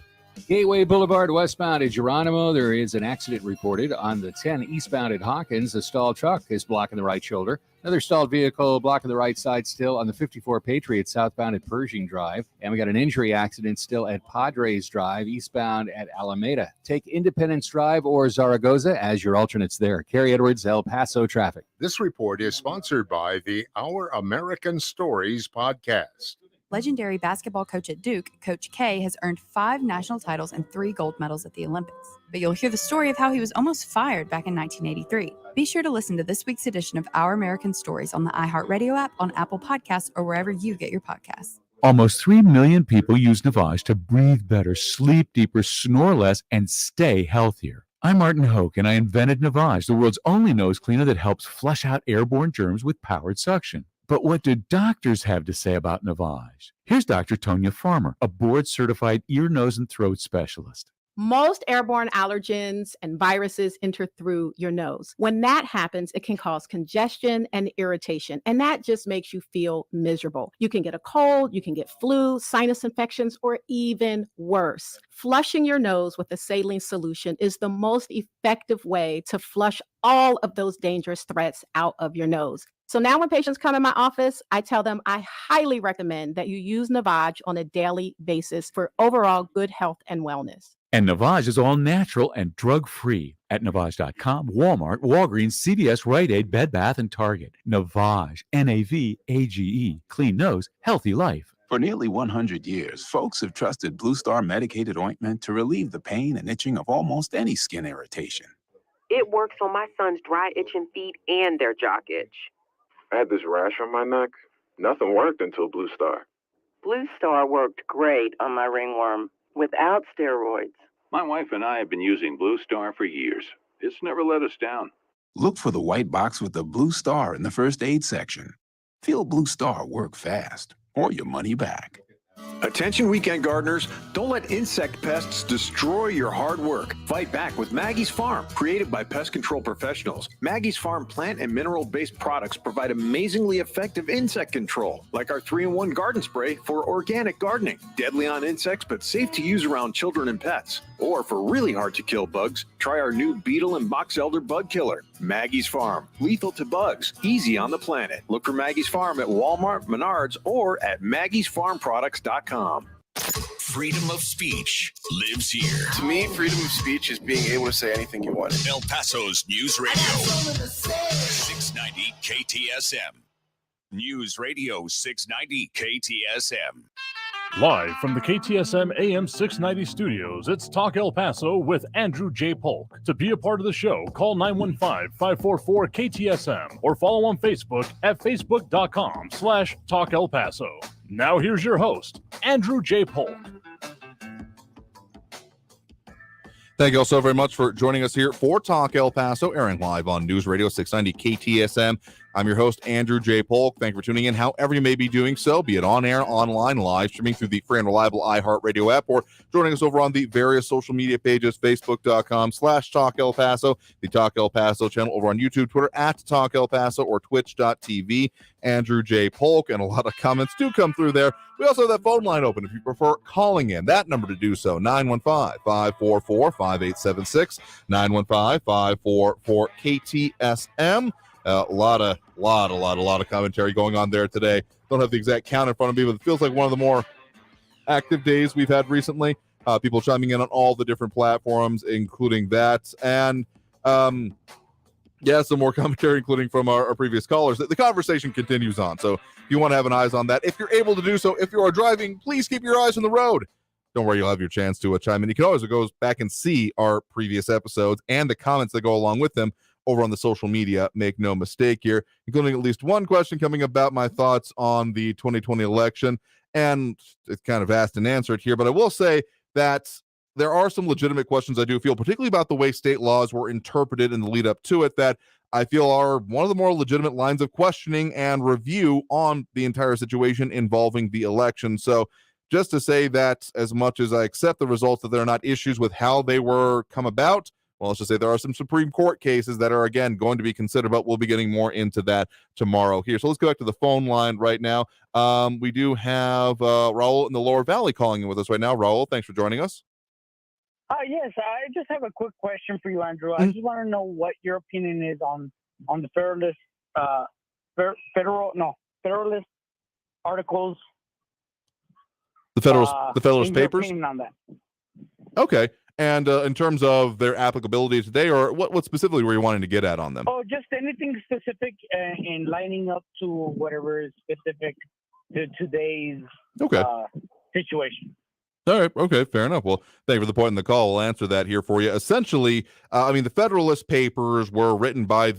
Gateway Boulevard westbound at Geronimo. There is an accident reported on the 10 eastbound at Hawkins. A stalled truck is blocking the right shoulder. Another stalled vehicle blocking the right side still on the 54 Patriot southbound at Pershing Drive. And we got an injury accident still at Padres Drive eastbound at Alameda. Take Independence Drive or Zaragoza as your alternates there. Carrie Edwards, El Paso traffic. This report is sponsored by the Our American Stories podcast. Legendary basketball coach at Duke, Coach K, has earned 5 national titles and 3 gold medals at the Olympics. But you'll hear the story of how he was almost fired back in 1983. Be sure to listen to this week's edition of Our American Stories on the iHeartRadio app, on Apple Podcasts, or wherever you get your podcasts. Almost 3 million people use Navage to breathe better, sleep deeper, snore less, and stay healthier. I'm Martin Hoke, and I invented Navage, the world's only nose cleaner that helps flush out airborne germs with powered suction. But what do doctors have to say about Navage? Here's Dr. Tonya Farmer, a board-certified ear, nose, and throat specialist. Most airborne allergens and viruses enter through your nose. When that happens, it can cause congestion and irritation, and that just makes you feel miserable. You can get a cold, you can get flu, sinus infections, or even worse. Flushing your nose with a saline solution is the most effective way to flush all of those dangerous threats out of your nose. So now when patients come in my office, I tell them I highly recommend that you use Navage on a daily basis for overall good health and wellness. And Navage is all natural and drug-free at Navage.com, Walmart, Walgreens, CVS, Rite Aid, Bed Bath, and Target. Navage, N-A-V-A-G-E, clean nose, healthy life. For nearly 100 years, folks have trusted Blue Star medicated ointment to relieve the pain and itching of almost any skin irritation. It works on my son's dry, itching feet and their jock itch. I had this rash on my neck. Nothing worked until Blue Star. Blue Star worked great on my ringworm without steroids. My wife and I have been using Blue Star for years. It's never let us down. Look for the white box with the Blue Star in the first aid section. Feel Blue Star work fast, or your money back. Attention weekend gardeners, don't let insect pests destroy your hard work. Fight back with Maggie's Farm, created by pest control professionals. Maggie's Farm plant and mineral-based products provide amazingly effective insect control, like our 3-in-1 garden spray for organic gardening. Deadly on insects, but safe to use around children and pets. Or for really hard-to-kill bugs, try our new beetle and box elder bug killer. Maggie's Farm, lethal to bugs, easy on the planet. Look for Maggie's Farm at Walmart, Menards, or at Maggie'sFarmProducts.com. Freedom of speech lives here. To me, freedom of speech is being able to say anything you want. El Paso's News Radio 690 KTSM. News Radio 690 KTSM. Live from the KTSM AM 690 studios, it's Talk El Paso with Andrew J. Polk. To be a part of the show, call 915-544-KTSM or follow on Facebook at facebook.com/Talk El Paso. Now here's your host, Andrew J. Polk. Thank you all so very much for joining us here for Talk El Paso, airing live on News Radio 690 KTSM. I'm your host, Andrew J. Polk. Thank you for tuning in, however you may be doing so, be it on air, online, live streaming through the free and reliable iHeartRadio app, or joining us over on the various social media pages, facebook.com/Talk El Paso, the Talk El Paso channel over on YouTube, Twitter at Talk El Paso, or twitch.tv, Andrew J. Polk, and a lot of comments do come through there. We also have that phone line open if you prefer calling in. That number to do so, 915-544-5876, 915-544-KTSM. A lot of commentary going on there today. Don't have the exact count in front of me, but it feels like one of the more active days we've had recently. People chiming in on all the different platforms, including that. And some more commentary, including from our previous callers. The conversation continues on. So if you want to have an eyes on that, if you're able to do so, if you are driving, please keep your eyes on the road. Don't worry, you'll have your chance to chime in. You can always go back and see our previous episodes and the comments that go along with them over on the social media. Make no mistake here, including at least one question coming about my thoughts on the 2020 election. And it's kind of asked and answered here, but I will say that there are some legitimate questions I do feel, particularly about the way state laws were interpreted in the lead up to it, that I feel are one of the more legitimate lines of questioning and review on the entire situation involving the election. So just to say that as much as I accept the results, that there are not issues with how they were come about, well, let's just say there are some Supreme Court cases that are, again, going to be considered, but we'll be getting more into that tomorrow here. So let's go back to the phone line right now. We do have Raul in the Lower Valley calling in with us right now. Raul, thanks for joining us. Yes, I just have a quick question for you, Andrew. I just want to know what your opinion is on the Federalist articles. The Federalist Papers? Your opinion on that. Okay. And in terms of their applicability today, or what specifically were you wanting to get at on them? Oh, just anything specific in lining up to whatever is specific to today's situation. All right. Okay. Fair enough. Well, thank you for the point in the call. We'll answer that here for you. Essentially, the Federalist Papers were written by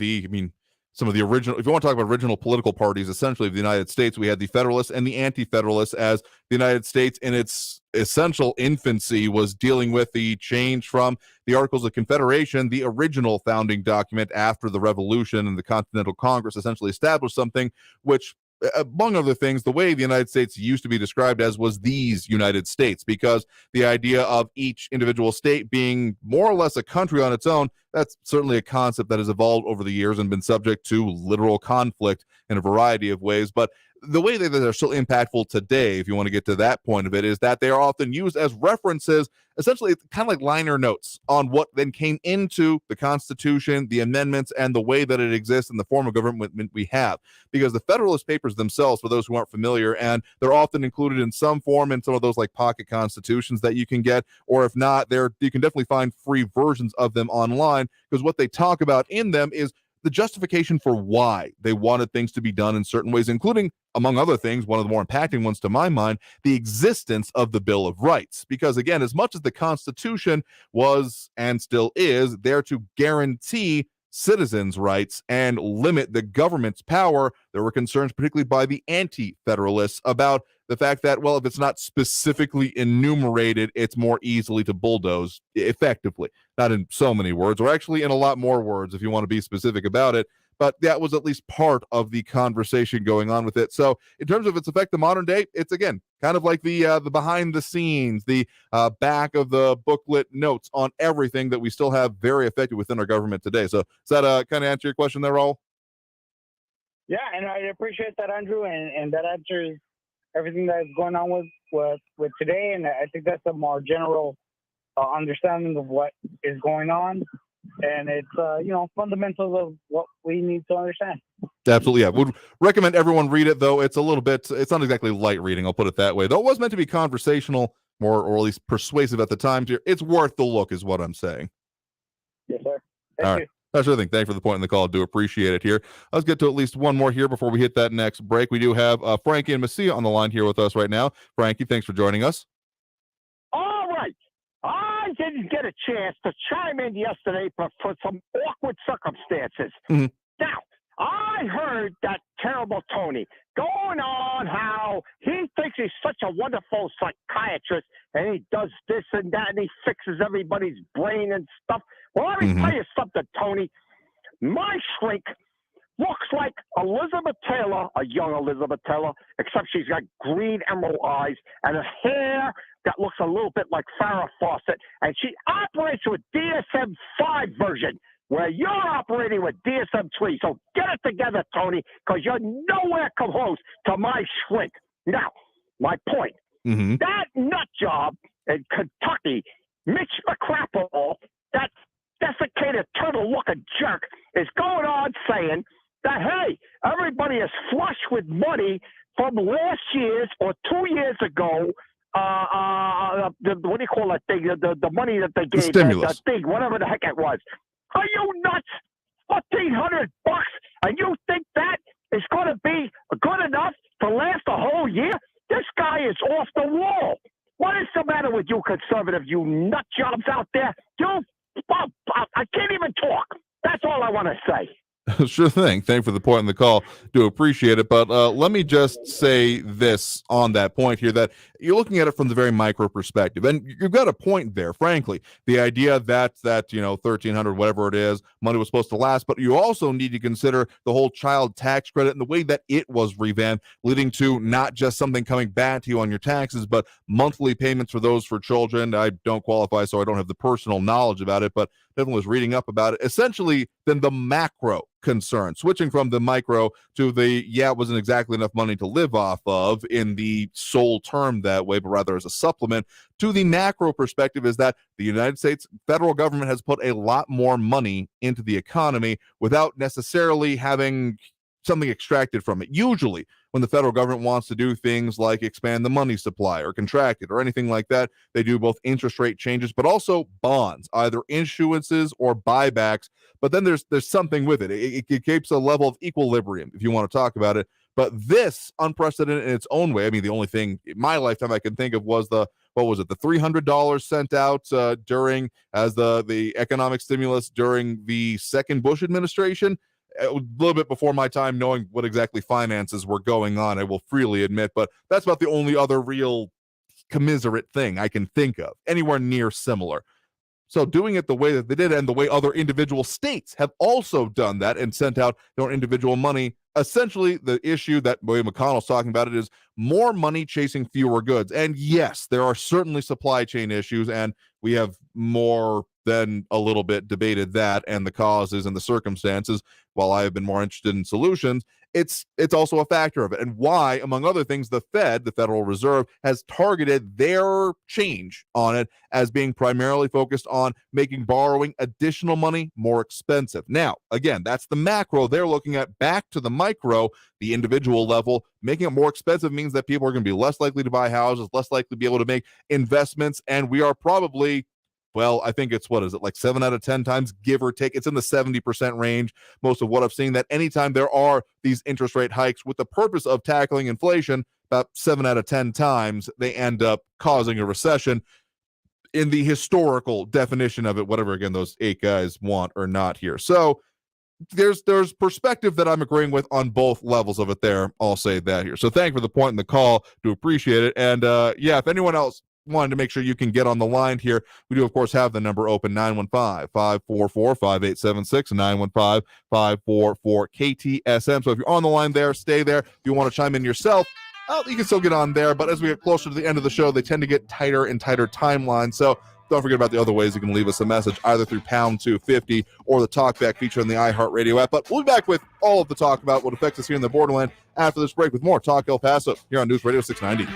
some of the original, if you want to talk about original political parties, essentially of the United States, we had the Federalists and the Anti-Federalists, as the United States in its essential infancy was dealing with the change from the Articles of Confederation, the original founding document after the Revolution, and the Continental Congress essentially established something which, among other things, the way the United States used to be described as was these United States, because the idea of each individual state being more or less a country on its own, that's certainly a concept that has evolved over the years and been subject to literal conflict in a variety of ways. But the way that they're still impactful today, if you want to get to that point of it, is that they are often used as references, essentially kind of like liner notes on what then came into the Constitution, the amendments, and the way that it exists in the form of government we have. Because the Federalist Papers themselves, for those who aren't familiar, and they're often included in some form in some of those like pocket constitutions that you can get, or if not, you can definitely find free versions of them online, because what they talk about in them is the justification for why they wanted things to be done in certain ways, including, among other things, one of the more impacting ones to my mind, the existence of the Bill of Rights. Because again, as much as the Constitution was and still is there to guarantee citizens' rights and limit the government's power, there were concerns, particularly by the anti-federalists, about the fact that, well, if it's not specifically enumerated, it's more easily to bulldoze effectively. Not in so many words, or actually in a lot more words if you want to be specific about it. But that was at least part of the conversation going on with it. So in terms of its effect in modern day, it's, again, kind of like the behind the scenes, the back of the booklet notes on everything that we still have very effective within our government today. So does that kind of answer your question there, Raul? Yeah, and I appreciate that, Andrew, and that answers everything that's going on with today. And I think that's a more general understanding of what is going on. And it's, fundamentals of what we need to understand. Absolutely, yeah. Would recommend everyone read it, though. It's a little bit, it's not exactly light reading, I'll put it that way. Though it was meant to be conversational, or at least persuasive at the time. It's worth the look, is what I'm saying. Yes, sir. All right. That's everything. Thanks for the point in the call. I do appreciate it here. Let's get to at least one more here before we hit that next break. We do have Frankie and Messia on the line here with us right now. Frankie, thanks for joining us. All right. I didn't get a chance to chime in yesterday for some awkward circumstances. Mm-hmm. Now, I heard that terrible Tony going on how he thinks he's such a wonderful psychiatrist and he does this and that and he fixes everybody's brain and stuff. Well, let me tell you something, Tony. My shrink looks like Elizabeth Taylor, a young Elizabeth Taylor, except she's got green emerald eyes and a hair that looks a little bit like Farrah Fawcett, and she operates with DSM-5 version, where you're operating with DSM-3. So get it together, Tony, because you're nowhere close to my shrink. Now, my point, that nut job in Kentucky, Mitch McCrappell, that desiccated turtle-looking jerk, is going on saying that, hey, everybody is flush with money from last year's or 2 years ago. What do you call that thing? The money that they gave, the stimulus, the thing, whatever the heck it was. Are you nuts? $1,400, and you think that is going to be good enough to last a whole year? This guy is off the wall. What is the matter with you conservative, you nut jobs out there? I can't even talk. That's all I want to say. Sure thing. Thank you for the point in the call. Do appreciate it. But let me just say this on that point here, that you're looking at it from the very micro perspective. And you've got a point there, frankly. The idea that $1,300, whatever it is, money was supposed to last, but you also need to consider the whole child tax credit and the way that it was revamped, leading to not just something coming back to you on your taxes, but monthly payments for those for children. I don't qualify, so I don't have the personal knowledge about it, but definitely was reading up about it. Essentially, then the macro concern, switching from the micro to the, it wasn't exactly enough money to live off of in the sole term that way, but rather as a supplement, to the macro perspective is that the United States federal government has put a lot more money into the economy without necessarily having something extracted from it. Usually, when the federal government wants to do things like expand the money supply or contract it or anything like that, they do both interest rate changes, but also bonds, either issuances or buybacks. But then there's something with it. It keeps a level of equilibrium, if you want to talk about it. But this, unprecedented in its own way, I mean, the only thing in my lifetime I can think of was the $300 sent out during as the economic stimulus during the second Bush administration. A little bit before my time knowing what exactly finances were going on, I will freely admit, but that's about the only other real commiserate thing I can think of, anywhere near similar. So doing it the way that they did and the way other individual states have also done that and sent out their individual money, essentially the issue that William McConnell's talking about it is more money chasing fewer goods. And yes, there are certainly supply chain issues, and we have more than a little bit debated that and the causes and the circumstances. While I have been more interested in solutions, it's also a factor of it, and why, among other things, the Fed, the Federal Reserve, has targeted their change on it as being primarily focused on making borrowing additional money more expensive. Now, again, that's the macro they're looking at. Back to the micro, the individual level, making it more expensive means that people are going to be less likely to buy houses, less likely to be able to make investments, and we are probably, well, I think it's, like 7 out of 10 times, give or take. It's in the 70% range, most of what I've seen, that anytime there are these interest rate hikes with the purpose of tackling inflation, about 7 out of 10 times, they end up causing a recession in the historical definition of it, whatever, again, those 8 guys want or not here. So there's perspective that I'm agreeing with on both levels of it there. I'll say that here. So thank you for the point in the call. Do appreciate it. And if anyone else wanted to make sure you can get on the line here, we do of course have the number open, 915-544-5876 915-544-KTSM. So if you're on the line there, stay there. If you want to chime in yourself, you can still get on there, but as we get closer to the end of the show, they tend to get tighter and tighter timelines. So don't forget about the other ways you can leave us a message, either through pound 250 or the talkback feature in the iHeartRadio app. But we'll be back with all of the talk about what affects us here in the borderland after this break with more Talk El Paso here on News Radio 690.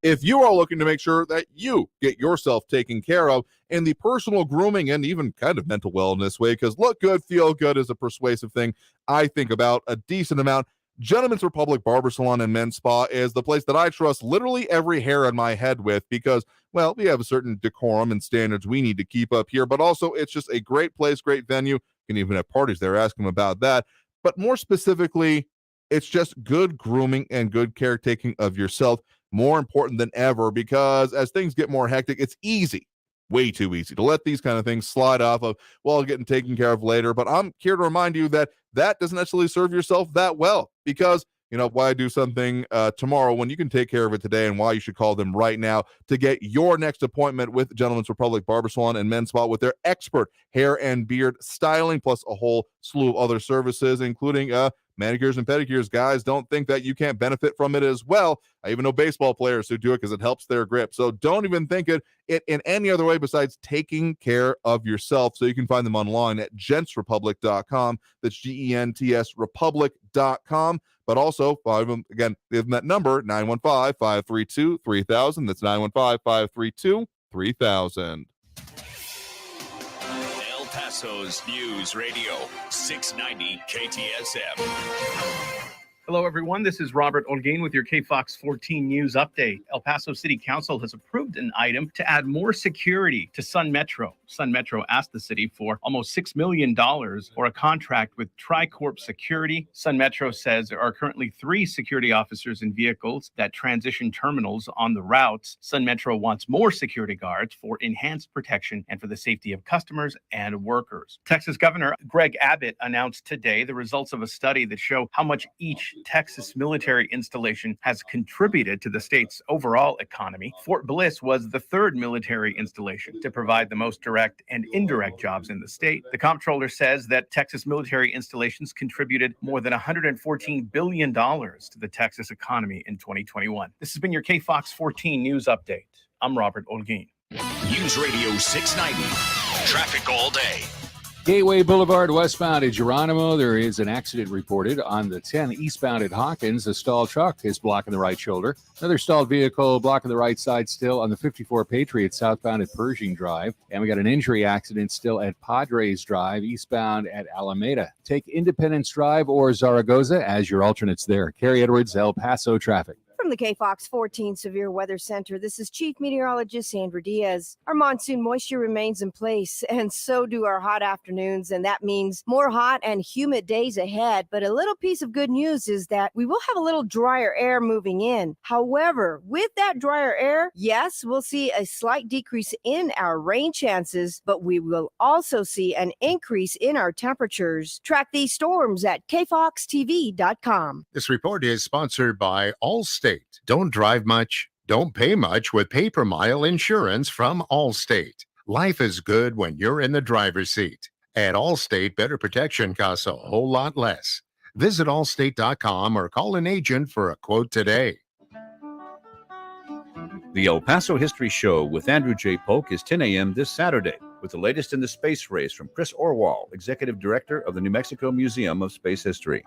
If you are looking to make sure that you get yourself taken care of in the personal grooming and even kind of mental wellness way, because look good, feel good is a persuasive thing I think about a decent amount, Gentleman's Republic Barber Salon and Men's Spa is the place that I trust literally every hair on my head with, because, well, we have a certain decorum and standards we need to keep up here, but also it's just a great place, great venue. You can even have parties there, ask them about that. But more specifically, it's just good grooming and good caretaking of yourself, more important than ever, because as things get more hectic, it's easy, way too easy, to let these kind of things slide off of, well, getting taken care of later. But I'm here to remind you that that doesn't necessarily serve yourself that well, because why do something tomorrow when you can take care of it today, and why you should call them right now to get your next appointment with Gentleman's Republic Barber Salon and Men's Spa with their expert hair and beard styling, plus a whole slew of other services, including manicures and pedicures. Guys, don't think that you can't benefit from it as well. I even know baseball players who do it because it helps their grip. So don't even think it in any other way besides taking care of yourself. So you can find them online at gentsrepublic.com. That's GENTS Republic.com. But also, again, give them that number, 915-532-3000. That's 915-532-3000. El Paso's News Radio 690 KTSM. Hello, everyone. This is Robert Olguin with your KFOX 14 News Update. El Paso City Council has approved an item to add more security to Sun Metro. Sun Metro asked the city for almost $6 million for a contract with Tricorp Security. Sun Metro says there are currently 3 security officers in vehicles that transition terminals on the routes. Sun Metro wants more security guards for enhanced protection and for the safety of customers and workers. Texas Governor Greg Abbott announced today the results of a study that show how much each Texas military installation has contributed to the state's overall economy. Fort Bliss was the third military installation to provide the most direct and indirect jobs in the state. The comptroller says that Texas military installations contributed more than $114 billion to the Texas economy in 2021. This has been your KFOX 14 News Update. I'm Robert Olguin. News Radio 690. Traffic all day. Gateway Boulevard westbound at Geronimo, there is an accident reported on the 10 eastbound at Hawkins. A stalled truck is blocking the right shoulder. Another stalled vehicle blocking the right side still on the 54 Patriot southbound at Pershing Drive. And we got an injury accident still at Padres Drive eastbound at Alameda. Take Independence Drive or Zaragoza as your alternates there. Carrie Edwards, El Paso traffic. From the KFOX 14 Severe Weather Center, this is Chief Meteorologist Sandra Diaz. Our monsoon moisture remains in place, and so do our hot afternoons, and that means more hot and humid days ahead. But a little piece of good news is that we will have a little drier air moving in. However, with that drier air, yes, we'll see a slight decrease in our rain chances, but we will also see an increase in our temperatures. Track these storms at kfoxtv.com. This report is sponsored by Allstate. Don't drive much, don't pay much with pay-per-mile insurance from Allstate. Life is good when you're in the driver's seat. At Allstate, better protection costs a whole lot less. Visit allstate.com or call an agent for a quote today. The El Paso History Show with Andrew J. Polk is 10 a.m. this Saturday with the latest in the space race from Chris Orwell, Executive Director of the New Mexico Museum of Space History.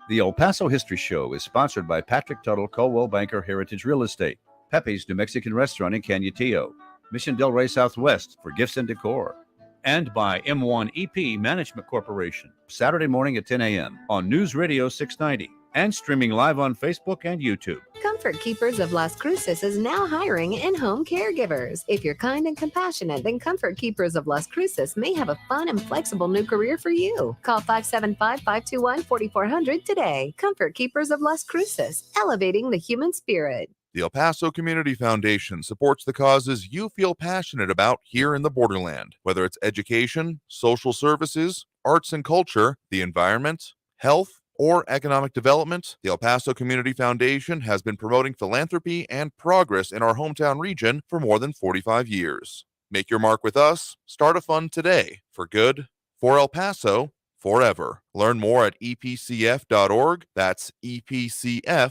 The El Paso History Show is sponsored by Patrick Tuttle Coldwell Banker Heritage Real Estate, Pepe's New Mexican Restaurant in Cañutillo, Mission Del Rey Southwest for gifts and decor, and by M1 EP Management Corporation, Saturday morning at 10 a.m. on News Radio 690 and streaming live on Facebook and YouTube. Comfort Keepers of Las Cruces is now hiring in-home caregivers. If you're kind and compassionate, then Comfort Keepers of Las Cruces may have a fun and flexible new career for you. Call 575-521-4400 today. Comfort Keepers of Las Cruces, elevating the human spirit. The El Paso Community Foundation supports the causes you feel passionate about here in the borderland, whether it's education, social services, arts and culture, the environment, health, or economic development. The El Paso Community Foundation has been promoting philanthropy and progress in our hometown region for more than 45 years. Make your mark with us. Start a fund today for good, for El Paso, forever. Learn more at epcf.org. That's epcf.org.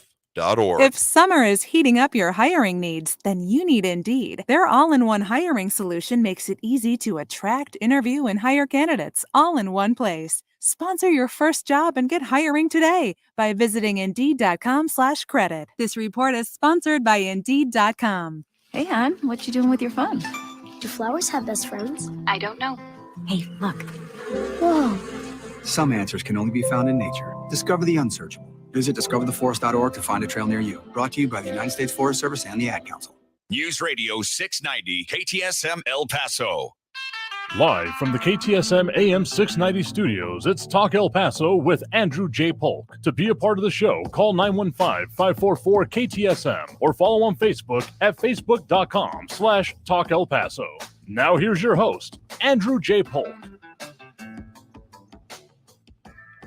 If summer is heating up your hiring needs, then you need Indeed. Their all-in-one hiring solution makes it easy to attract, interview, and hire candidates all in one place. Sponsor your first job and get hiring today by visiting Indeed.com/credit. This report is sponsored by Indeed.com. Hey, hon, what you doing with your phone? Do flowers have best friends? I don't know. Hey, look. Whoa. Some answers can only be found in nature. Discover the unsearchable. Visit discovertheforest.org to find a trail near you. Brought to you by the United States Forest Service and the Ad Council. News Radio 690 KTSM El Paso. Live from the KTSM AM 690 studios, it's Talk El Paso with Andrew J. Polk. To be a part of the show, call 915-544-KTSM or follow on Facebook at facebook.com/Talk El Paso. Now here's your host, Andrew J. Polk.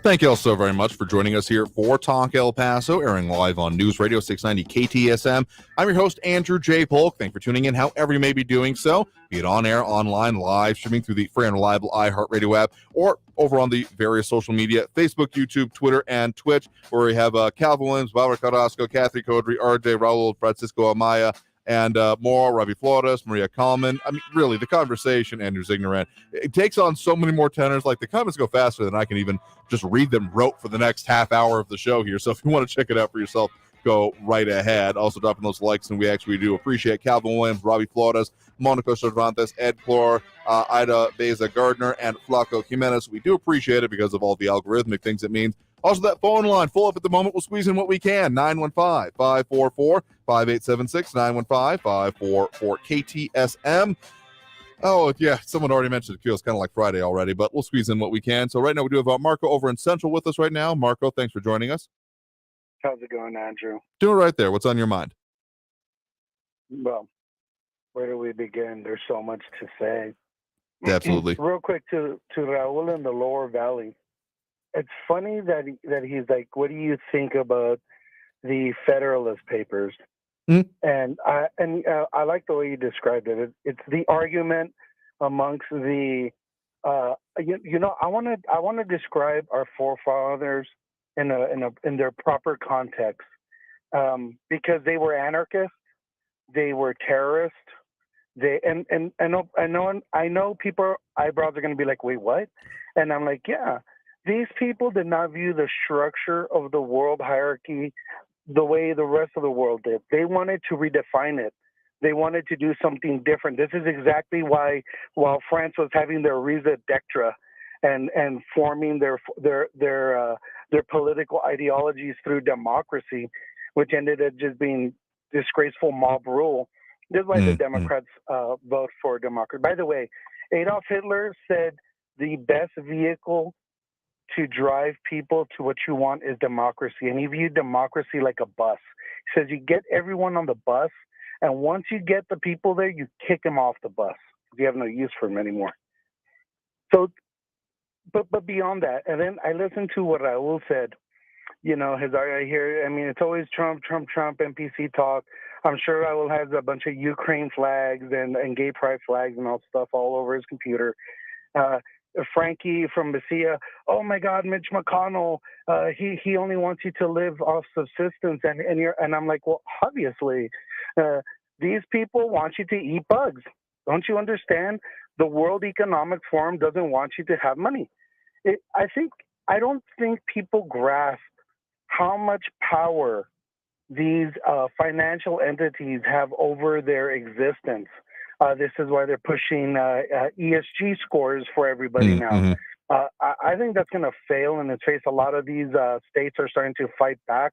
Thank you all so very much for joining us here for Talk El Paso, airing live on News Radio 690 KTSM. I'm your host, Andrew J. Polk. Thanks for tuning in, however you may be doing so, be it on air, online, live, streaming through the free and reliable iHeartRadio app, or over on the various social media, Facebook, YouTube, Twitter, and Twitch, where we have Calvin Williams, Barbara Carrasco, Kathy Codry, RJ, Raul, Francisco Amaya, and more, Robbie Flores, Maria Kalman. I mean, really, the conversation, Andrew's ignorant. It takes on so many more tenors. Like, the comments go faster than I can even just read them rote for the next half hour of the show here. So if you want to check it out for yourself, go right ahead. Also dropping those likes, and we actually do appreciate Calvin Williams, Robbie Flores, Monica Cervantes, Ed Clore, Ida Beza Gardner, and Flaco Jimenez. We do appreciate it because of all the algorithmic things it means. Also, that phone line full up at the moment. We'll squeeze in what we can. 915-544-5876, 915-544-KTSM. Oh, yeah, someone already mentioned it feels kind of like Friday already, but we'll squeeze in what we can. So right now we do have Marco over in Central with us right now. Marco, thanks for joining us. How's it going, Andrew? Doing right there. What's on your mind? Well, where do we begin? There's so much to say. Absolutely. Real quick to Raul in the Lower Valley. it's funny that he's like, what do you think about the Federalist Papers? And I like the way you described it. It's the argument amongst the I want to describe our forefathers in their proper context, because they were anarchists, they were terrorists. I know people eyebrows are going to be like, wait, what? And I'm like, yeah, these people did not view the structure of the world hierarchy the way the rest of the world did. They wanted to redefine it. They wanted to do something different. This is exactly why, while France was having their Riza Dectra and forming their political ideologies through democracy, which ended up just being disgraceful mob rule. This is why the Democrats vote for democracy. By the way, Adolf Hitler said the best vehicle to drive people to what you want is democracy. And he viewed democracy like a bus. He says you get everyone on the bus, and once you get the people there, you kick them off the bus. You have no use for them anymore. So, but beyond that, and then I listened to what Raul said. You know, it's always Trump, NPC talk. I'm sure Raul has a bunch of Ukraine flags and gay pride flags and all stuff all over his computer. Frankie from Messia, oh my God, Mitch McConnell, he only wants you to live off subsistence, and I'm like, well, obviously, these people want you to eat bugs. Don't you understand? The World Economic Forum doesn't want you to have money. I don't think people grasp how much power these financial entities have over their existence. This is why they're pushing ESG scores for everybody now. I think that's going to fail in its face. A lot of these states are starting to fight back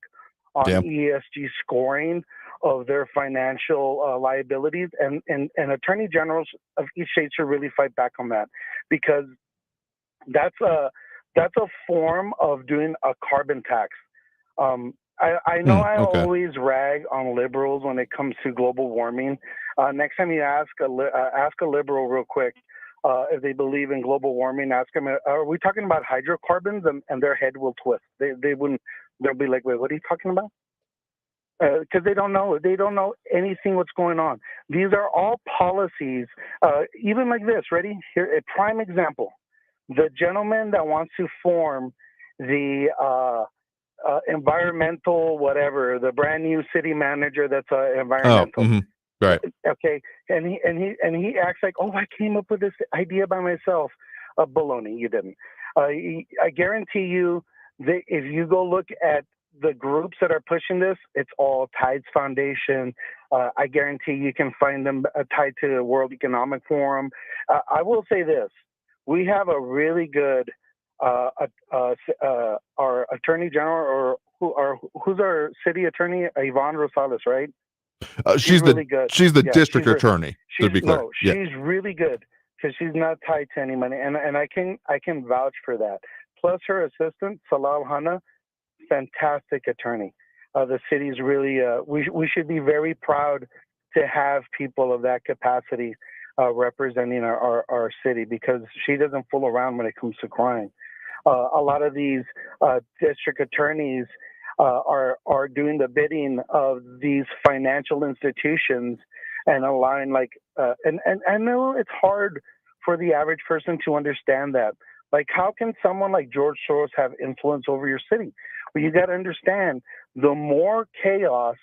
on ESG scoring of their financial liabilities, and attorney generals of each state should really fight back on that, because that's a form of doing a carbon tax. I know I always rag on liberals when it comes to global warming. Next time you ask a liberal real quick if they believe in global warming, ask them, are we talking about hydrocarbons? And their head will twist. They wouldn't. They'll be like, wait, what are you talking about? Because they don't know. They don't know anything what's going on. These are all policies. Even like this. Ready? Here, a prime example. The gentleman that wants to form the environmental whatever, the brand new city manager that's environmental. Right. Okay, and he acts like, oh, I came up with this idea by myself. Baloney, you didn't. I guarantee you that if you go look at the groups that are pushing this, it's all Tides Foundation. I guarantee you can find them tied to the World Economic Forum. I will say this: we have a really good our attorney general, who's our city attorney, Yvonne Rosales, right? She's really good. She's the district attorney, to be clear. No, she's really good because she's not tied to any money, and I can vouch for that. Plus her assistant, Salal Hanna, fantastic attorney. The city's really we should be very proud to have people of that capacity representing our city, because she doesn't fool around when it comes to crime. A lot of these district attorneys are doing the bidding of these financial institutions and allowing and I know it's hard for the average person to understand that. Like, how can someone like George Soros have influence over your city? Well, you got to understand, the more chaos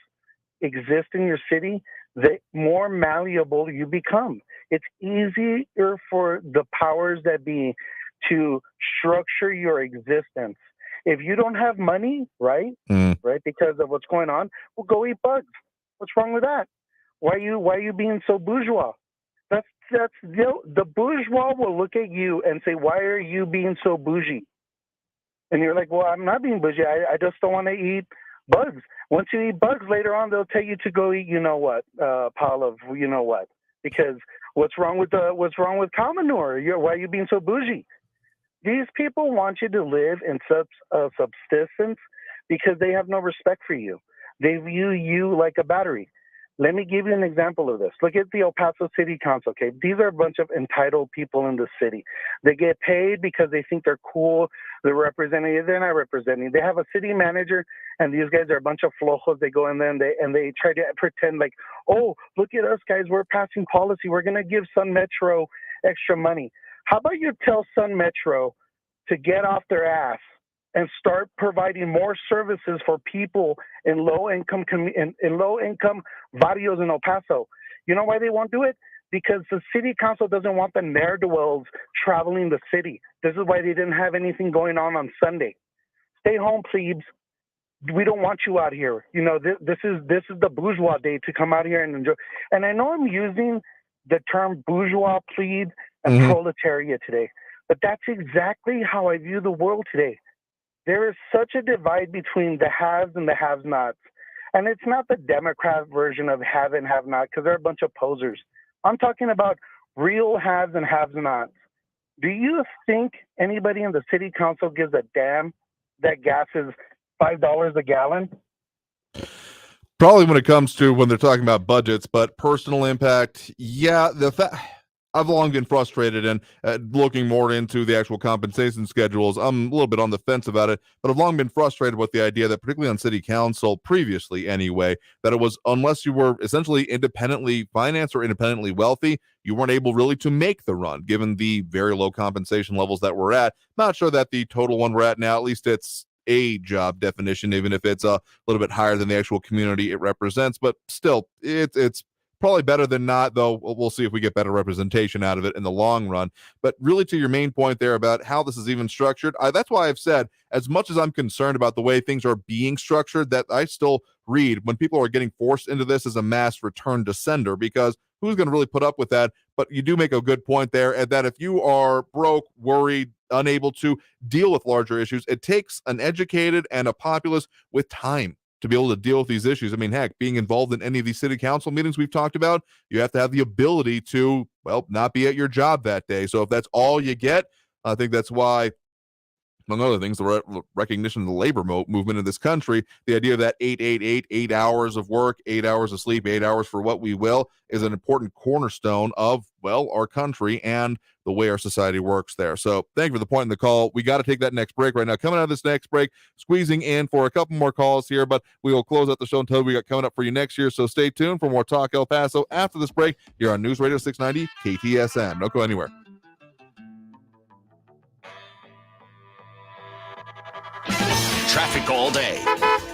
exists in your city, the more malleable you become. It's easier for the powers that be to structure your existence. If you don't have money, right, because of what's going on, well, go eat bugs. What's wrong with that? Why are you being so bourgeois? That's the bourgeois will look at you and say, why are you being so bougie? And you're like, well, I'm not being bougie. I just don't want to eat bugs. Once you eat bugs, later on they'll tell you to go eat, you know what, pile of you know what, because what's wrong with cow manure? Why are you being so bougie? These people want you to live in subsistence because they have no respect for you. They view you like a battery. Let me give you an example of this. Look at the El Paso City Council, okay? These are a bunch of entitled people in the city. They get paid because they think they're cool. They're representing. They're not representing. They have a city manager, and these guys are a bunch of flojos. They go in there and they try to pretend like, oh, look at us, guys. We're passing policy. We're going to give Sun Metro extra money. How about you tell Sun Metro to get off their ass and start providing more services for people in low-income barrios in El Paso? You know why they won't do it? Because the city council doesn't want the ne'er-do-wells traveling the city. This is why they didn't have anything going on Sunday. Stay home, plebes. We don't want you out here. You know, this is the bourgeois day to come out here and enjoy. And I know I'm using the term bourgeois, plebe, and proletariat today, but that's exactly how I view the world today. There is such a divide between the haves and the have-nots. And it's not the Democrat version of have and have-not, because they're a bunch of posers. I'm talking about real haves and have-nots. Do you think anybody in the city council gives a damn that gas is $5 a gallon? Probably when it comes to when they're talking about budgets, but personal impact, yeah, I've long been frustrated, and looking more into the actual compensation schedules, I'm a little bit on the fence about it, but I've long been frustrated with the idea that, particularly on city council, previously anyway, that it was unless you were essentially independently financed or independently wealthy, you weren't able really to make the run, given the very low compensation levels that we're at. Not sure that the total one we're at now, at least it's a job definition, even if it's a little bit higher than the actual community it represents, but still, it's probably better than not, though we'll see if we get better representation out of it in the long run. But really, to your main point there about how this is even structured, that's why I've said, as much as I'm concerned about the way things are being structured, that I still read when people are getting forced into this as a mass return to sender, because who's going to really put up with that? But you do make a good point there, and that if you are broke, worried, unable to deal with larger issues, it takes an educated and a populace with time to be able to deal with these issues. I mean, heck, being involved in any of these city council meetings we've talked about, you have to have the ability to, well, not be at your job that day. So if that's all you get, I think that's why, among other things, the recognition of the labor movement in this country, the idea of that 8 hours of work, 8 hours of sleep, 8 hours for what we will, is an important cornerstone of, well, our country and the way our society works there. So thank you for the point in the call. We got to take that next break right now. Coming out of this next break, squeezing in for a couple more calls here, but we will close out the show until we got coming up for you next year. So stay tuned for more Talk El Paso after this break here on News Radio 690 KTSM. Don't go anywhere. Traffic all day.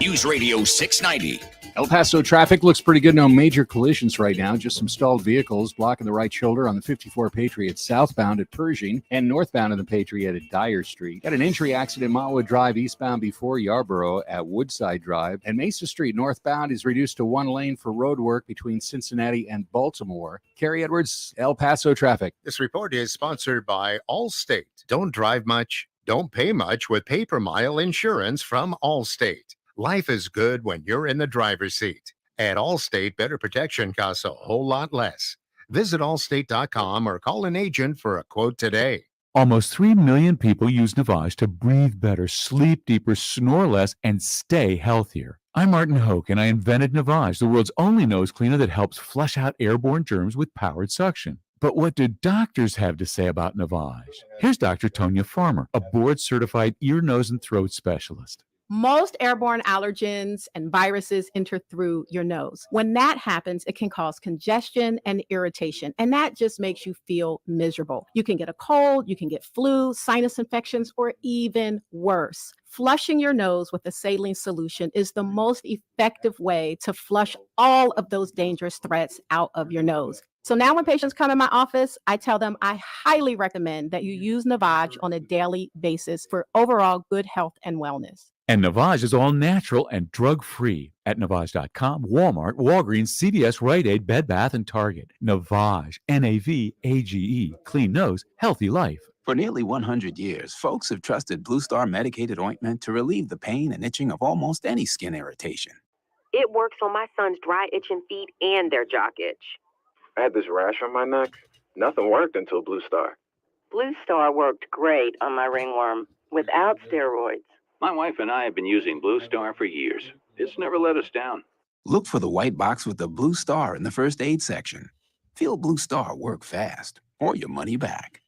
News Radio 690. El Paso traffic looks pretty good. No major collisions right now. Just some stalled vehicles blocking the right shoulder on the 54 Patriot southbound at Pershing and northbound on the Patriot at Dyer Street. Got an entry accident Motwood Drive eastbound before Yarborough at Woodside Drive. And Mesa Street northbound is reduced to one lane for road work between Cincinnati and Baltimore. Kerry Edwards, El Paso traffic. This report is sponsored by Allstate. Don't drive much, don't pay much with pay-per-mile insurance from Allstate. Life is good when you're in the driver's seat. At Allstate, better protection costs a whole lot less. Visit allstate.com or call an agent for a quote today. Almost 3 million people use Navage to breathe better, sleep deeper, snore less, and stay healthier. I'm Martin Hoke, and I invented Navage, the world's only nose cleaner that helps flush out airborne germs with powered suction. But what do doctors have to say about Navage? Here's Dr. Tonya Farmer, a board-certified ear, nose, and throat specialist. Most airborne allergens and viruses enter through your nose. When that happens, it can cause congestion and irritation, and that just makes you feel miserable. You can get a cold, you can get flu, sinus infections, or even worse. Flushing your nose with a saline solution is the most effective way to flush all of those dangerous threats out of your nose. So now when patients come in my office, I tell them I highly recommend that you use Navage on a daily basis for overall good health and wellness. And Navage is all natural and drug-free at Navage.com, Walmart, Walgreens, CVS, Rite Aid, Bed Bath, and Target. Navage, N-A-V-A-G-E, clean nose, healthy life. For nearly 100 years, folks have trusted Blue Star medicated ointment to relieve the pain and itching of almost any skin irritation. It works on my son's dry, itching feet and their jock itch. I had this rash on my neck. Nothing worked until Blue Star. Blue Star worked great on my ringworm without steroids. My wife and I have been using Blue Star for years. It's never let us down. Look for the white box with the blue star in the first aid section. Feel Blue Star work fast or your money back.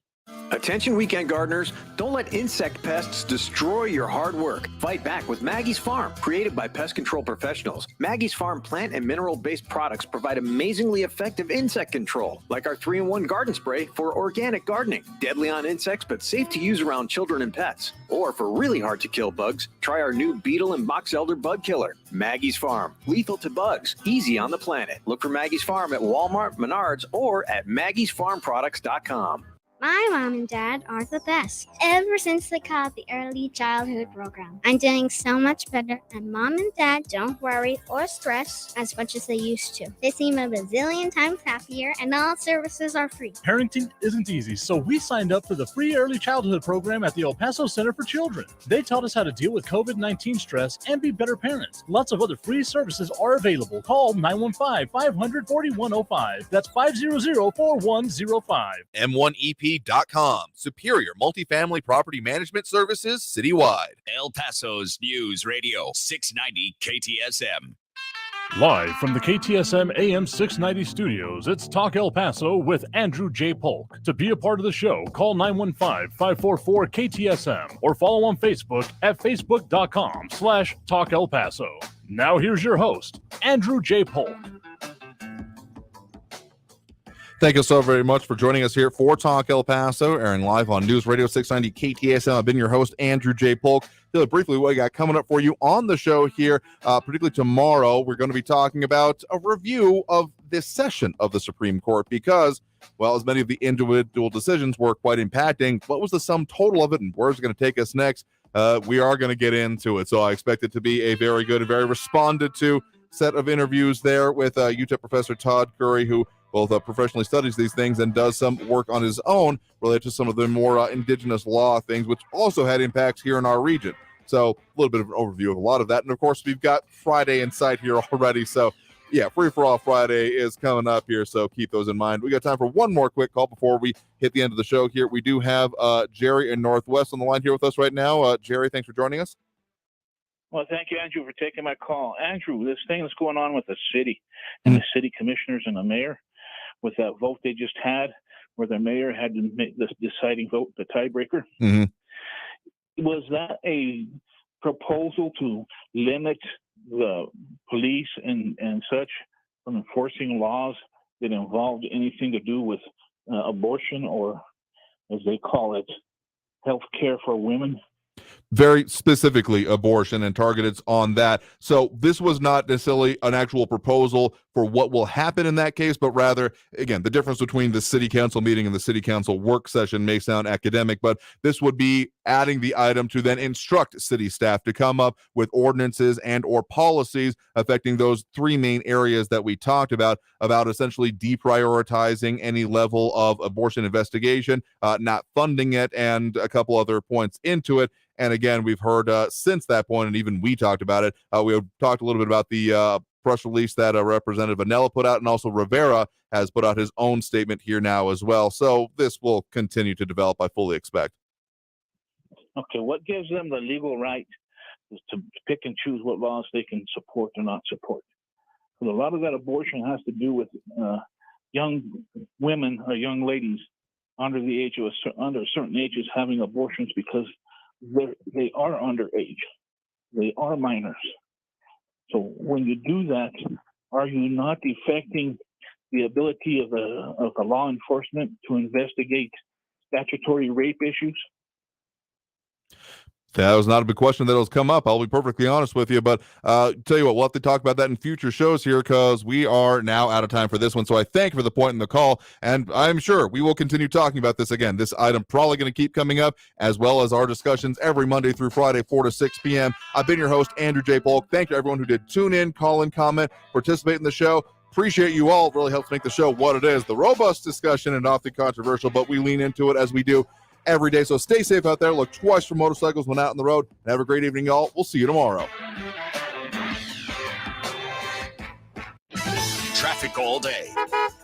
Attention weekend gardeners, don't let insect pests destroy your hard work. Fight back with Maggie's Farm. Created by pest control professionals, Maggie's Farm plant and mineral-based products provide amazingly effective insect control, like our 3-in-1 garden spray for organic gardening. Deadly on insects, but safe to use around children and pets. Or for really hard-to-kill bugs, try our new beetle and box elder bug killer. Maggie's Farm. Lethal to bugs. Easy on the planet. Look for Maggie's Farm at Walmart, Menards, or at Maggie'sFarmProducts.com. My mom and dad are the best. Ever since they called the early childhood program, I'm doing so much better, and mom and dad don't worry or stress as much as they used to. They seem a bazillion times happier, and all services are free. Parenting isn't easy, so we signed up for the free early childhood program at the El Paso Center for Children. They taught us how to deal with COVID-19 stress and be better parents. Lots of other free services are available. Call 915-500-4105. That's 500-4105. M1EP.com. Superior multifamily property management services citywide. El Paso's News Radio 690 KTSM. Live from the KTSM AM 690 studios, it's Talk El Paso with Andrew J. Polk. To be a part of the show, call 915-544-KTSM or follow on Facebook at facebook.com/Talk El Paso. Now here's your host, Andrew J. Polk. Thank you so very much for joining us here for Talk El Paso, airing live on News Radio 690 KTSM. I've been your host, Andrew J. Polk. Really briefly, what we got coming up for you on the show here, particularly tomorrow, we're going to be talking about a review of this session of the Supreme Court because, well, as many of the individual decisions were quite impacting, what was the sum total of it and where's it going to take us next? We are going to get into it, so I expect it to be a very good and very responded to set of interviews there with UTEP Professor Todd Curry, who both professionally studies these things and does some work on his own related to some of the more indigenous law things, which also had impacts here in our region. So a little bit of an overview of a lot of that. And of course, we've got Friday in sight here already. So yeah, Free for All Friday is coming up here. So keep those in mind. We got time for one more quick call before we hit the end of the show here. We do have Jerry in Northwest on the line here with us right now. Jerry, thanks for joining us. Well, thank you, Andrew, for taking my call. Andrew, this thing that's going on with the city and the city commissioners and the mayor, with that vote they just had, where the mayor had to make this deciding vote, the tiebreaker. Mm-hmm. Was that a proposal to limit the police and such from enforcing laws that involved anything to do with abortion or, as they call it, health care for women? Very specifically abortion and targeted on that. So this was not necessarily an actual proposal for what will happen in that case, but rather, again, the difference between the city council meeting and the city council work session may sound academic, but this would be adding the item to then instruct city staff to come up with ordinances and or policies affecting those three main areas that we talked about essentially deprioritizing any level of abortion investigation, not funding it, and a couple other points into it. And again, we've heard since that point, and even we talked about it, we talked a little bit about the press release that Representative Vanella put out, and also Rivera has put out his own statement here now as well. So this will continue to develop, I fully expect. Okay, what gives them the legal right to pick and choose what laws they can support or not support? Because a lot of that abortion has to do with young women or young ladies under the age of under certain ages having abortions because they are underage, they are minors. So when you do that, are you not affecting the ability of the law enforcement to investigate statutory rape issues? That was not a big question that has come up. I'll be perfectly honest with you, but tell you what, we'll have to talk about that in future shows here because we are now out of time for this one. So I thank you for the point in the call, and I'm sure we will continue talking about this again. This item probably going to keep coming up, as well as our discussions every Monday through Friday, 4 to 6 p.m. I've been your host, Andrew J. Polk. Thank you to everyone who did tune in, call in, comment, participate in the show. Appreciate you all. It really helps make the show what it is. The robust discussion and often controversial, but we lean into it as we do every day. So stay safe out there. Look twice for motorcycles when out on the road. And have a great evening, y'all. We'll see you tomorrow. Traffic all day.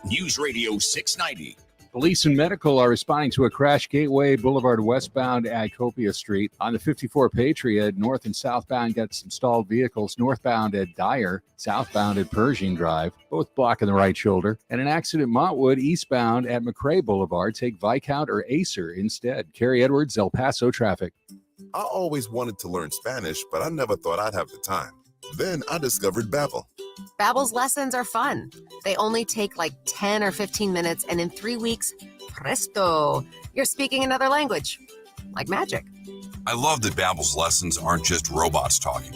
News Radio 690 Police and medical are responding to a crash Gateway Boulevard westbound at Copia Street. On the 54 Patriot, north and southbound got some stalled vehicles. Northbound at Dyer, southbound at Pershing Drive, both blocking the right shoulder. And an accident at Montwood, eastbound at McRae Boulevard. Take Viscount or Acer instead. Carrie Edwards, El Paso traffic. I always wanted to learn Spanish, but I never thought I'd have the time. Then I discovered Babbel. Babbel's lessons are fun. They only take like 10 or 15 minutes, and in 3 weeks, presto, you're speaking another language. Like magic. I love that Babbel's lessons aren't just robots talking.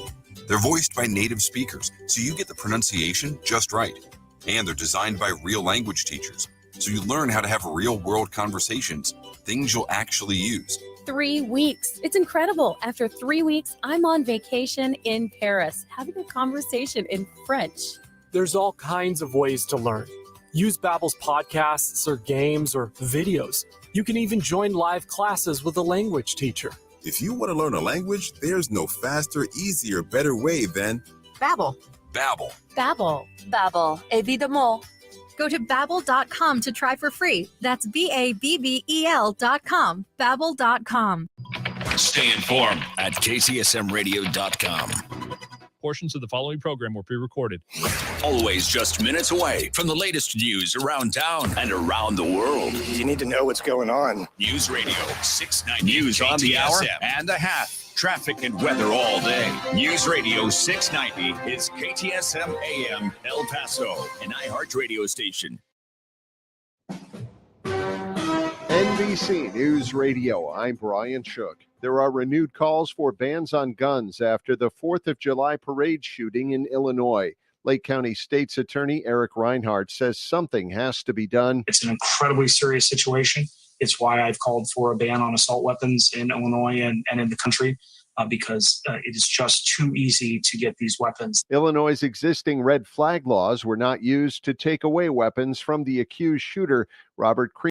They're voiced by native speakers, so you get the pronunciation just right. And they're designed by real language teachers, so you learn how to have real-world conversations, things you'll actually use. 3 weeks. It's incredible. After 3 weeks, I'm on vacation in Paris, having a conversation in French. There's all kinds of ways to learn. Use Babbel's podcasts or games or videos. You can even join live classes with a language teacher. If you want to learn a language, there's no faster, easier, better way than Babbel. Babbel. Babbel. Babbel. Évidemment. Go to babbel.com to try for free. That's BABBEL.com. Babbel.com. Stay informed at KTSMradio.com. Portions of the following program were pre-recorded. Always just minutes away from the latest news around town and around the world. You need to know what's going on. News Radio 690. News on the hour and the hat. Traffic and weather all day. News Radio 690 is KTSM AM El Paso, an iHeart radio station. NBC News Radio, I'm Brian Shook. There are renewed calls for bans on guns after the 4th of July parade shooting in Illinois. Lake County State's Attorney Eric Reinhardt says something has to be done. It's an incredibly serious situation. It's why I've called for a ban on assault weapons in Illinois and in the country, because it is just too easy to get these weapons. Illinois' existing red flag laws were not used to take away weapons from the accused shooter, Robert Cream.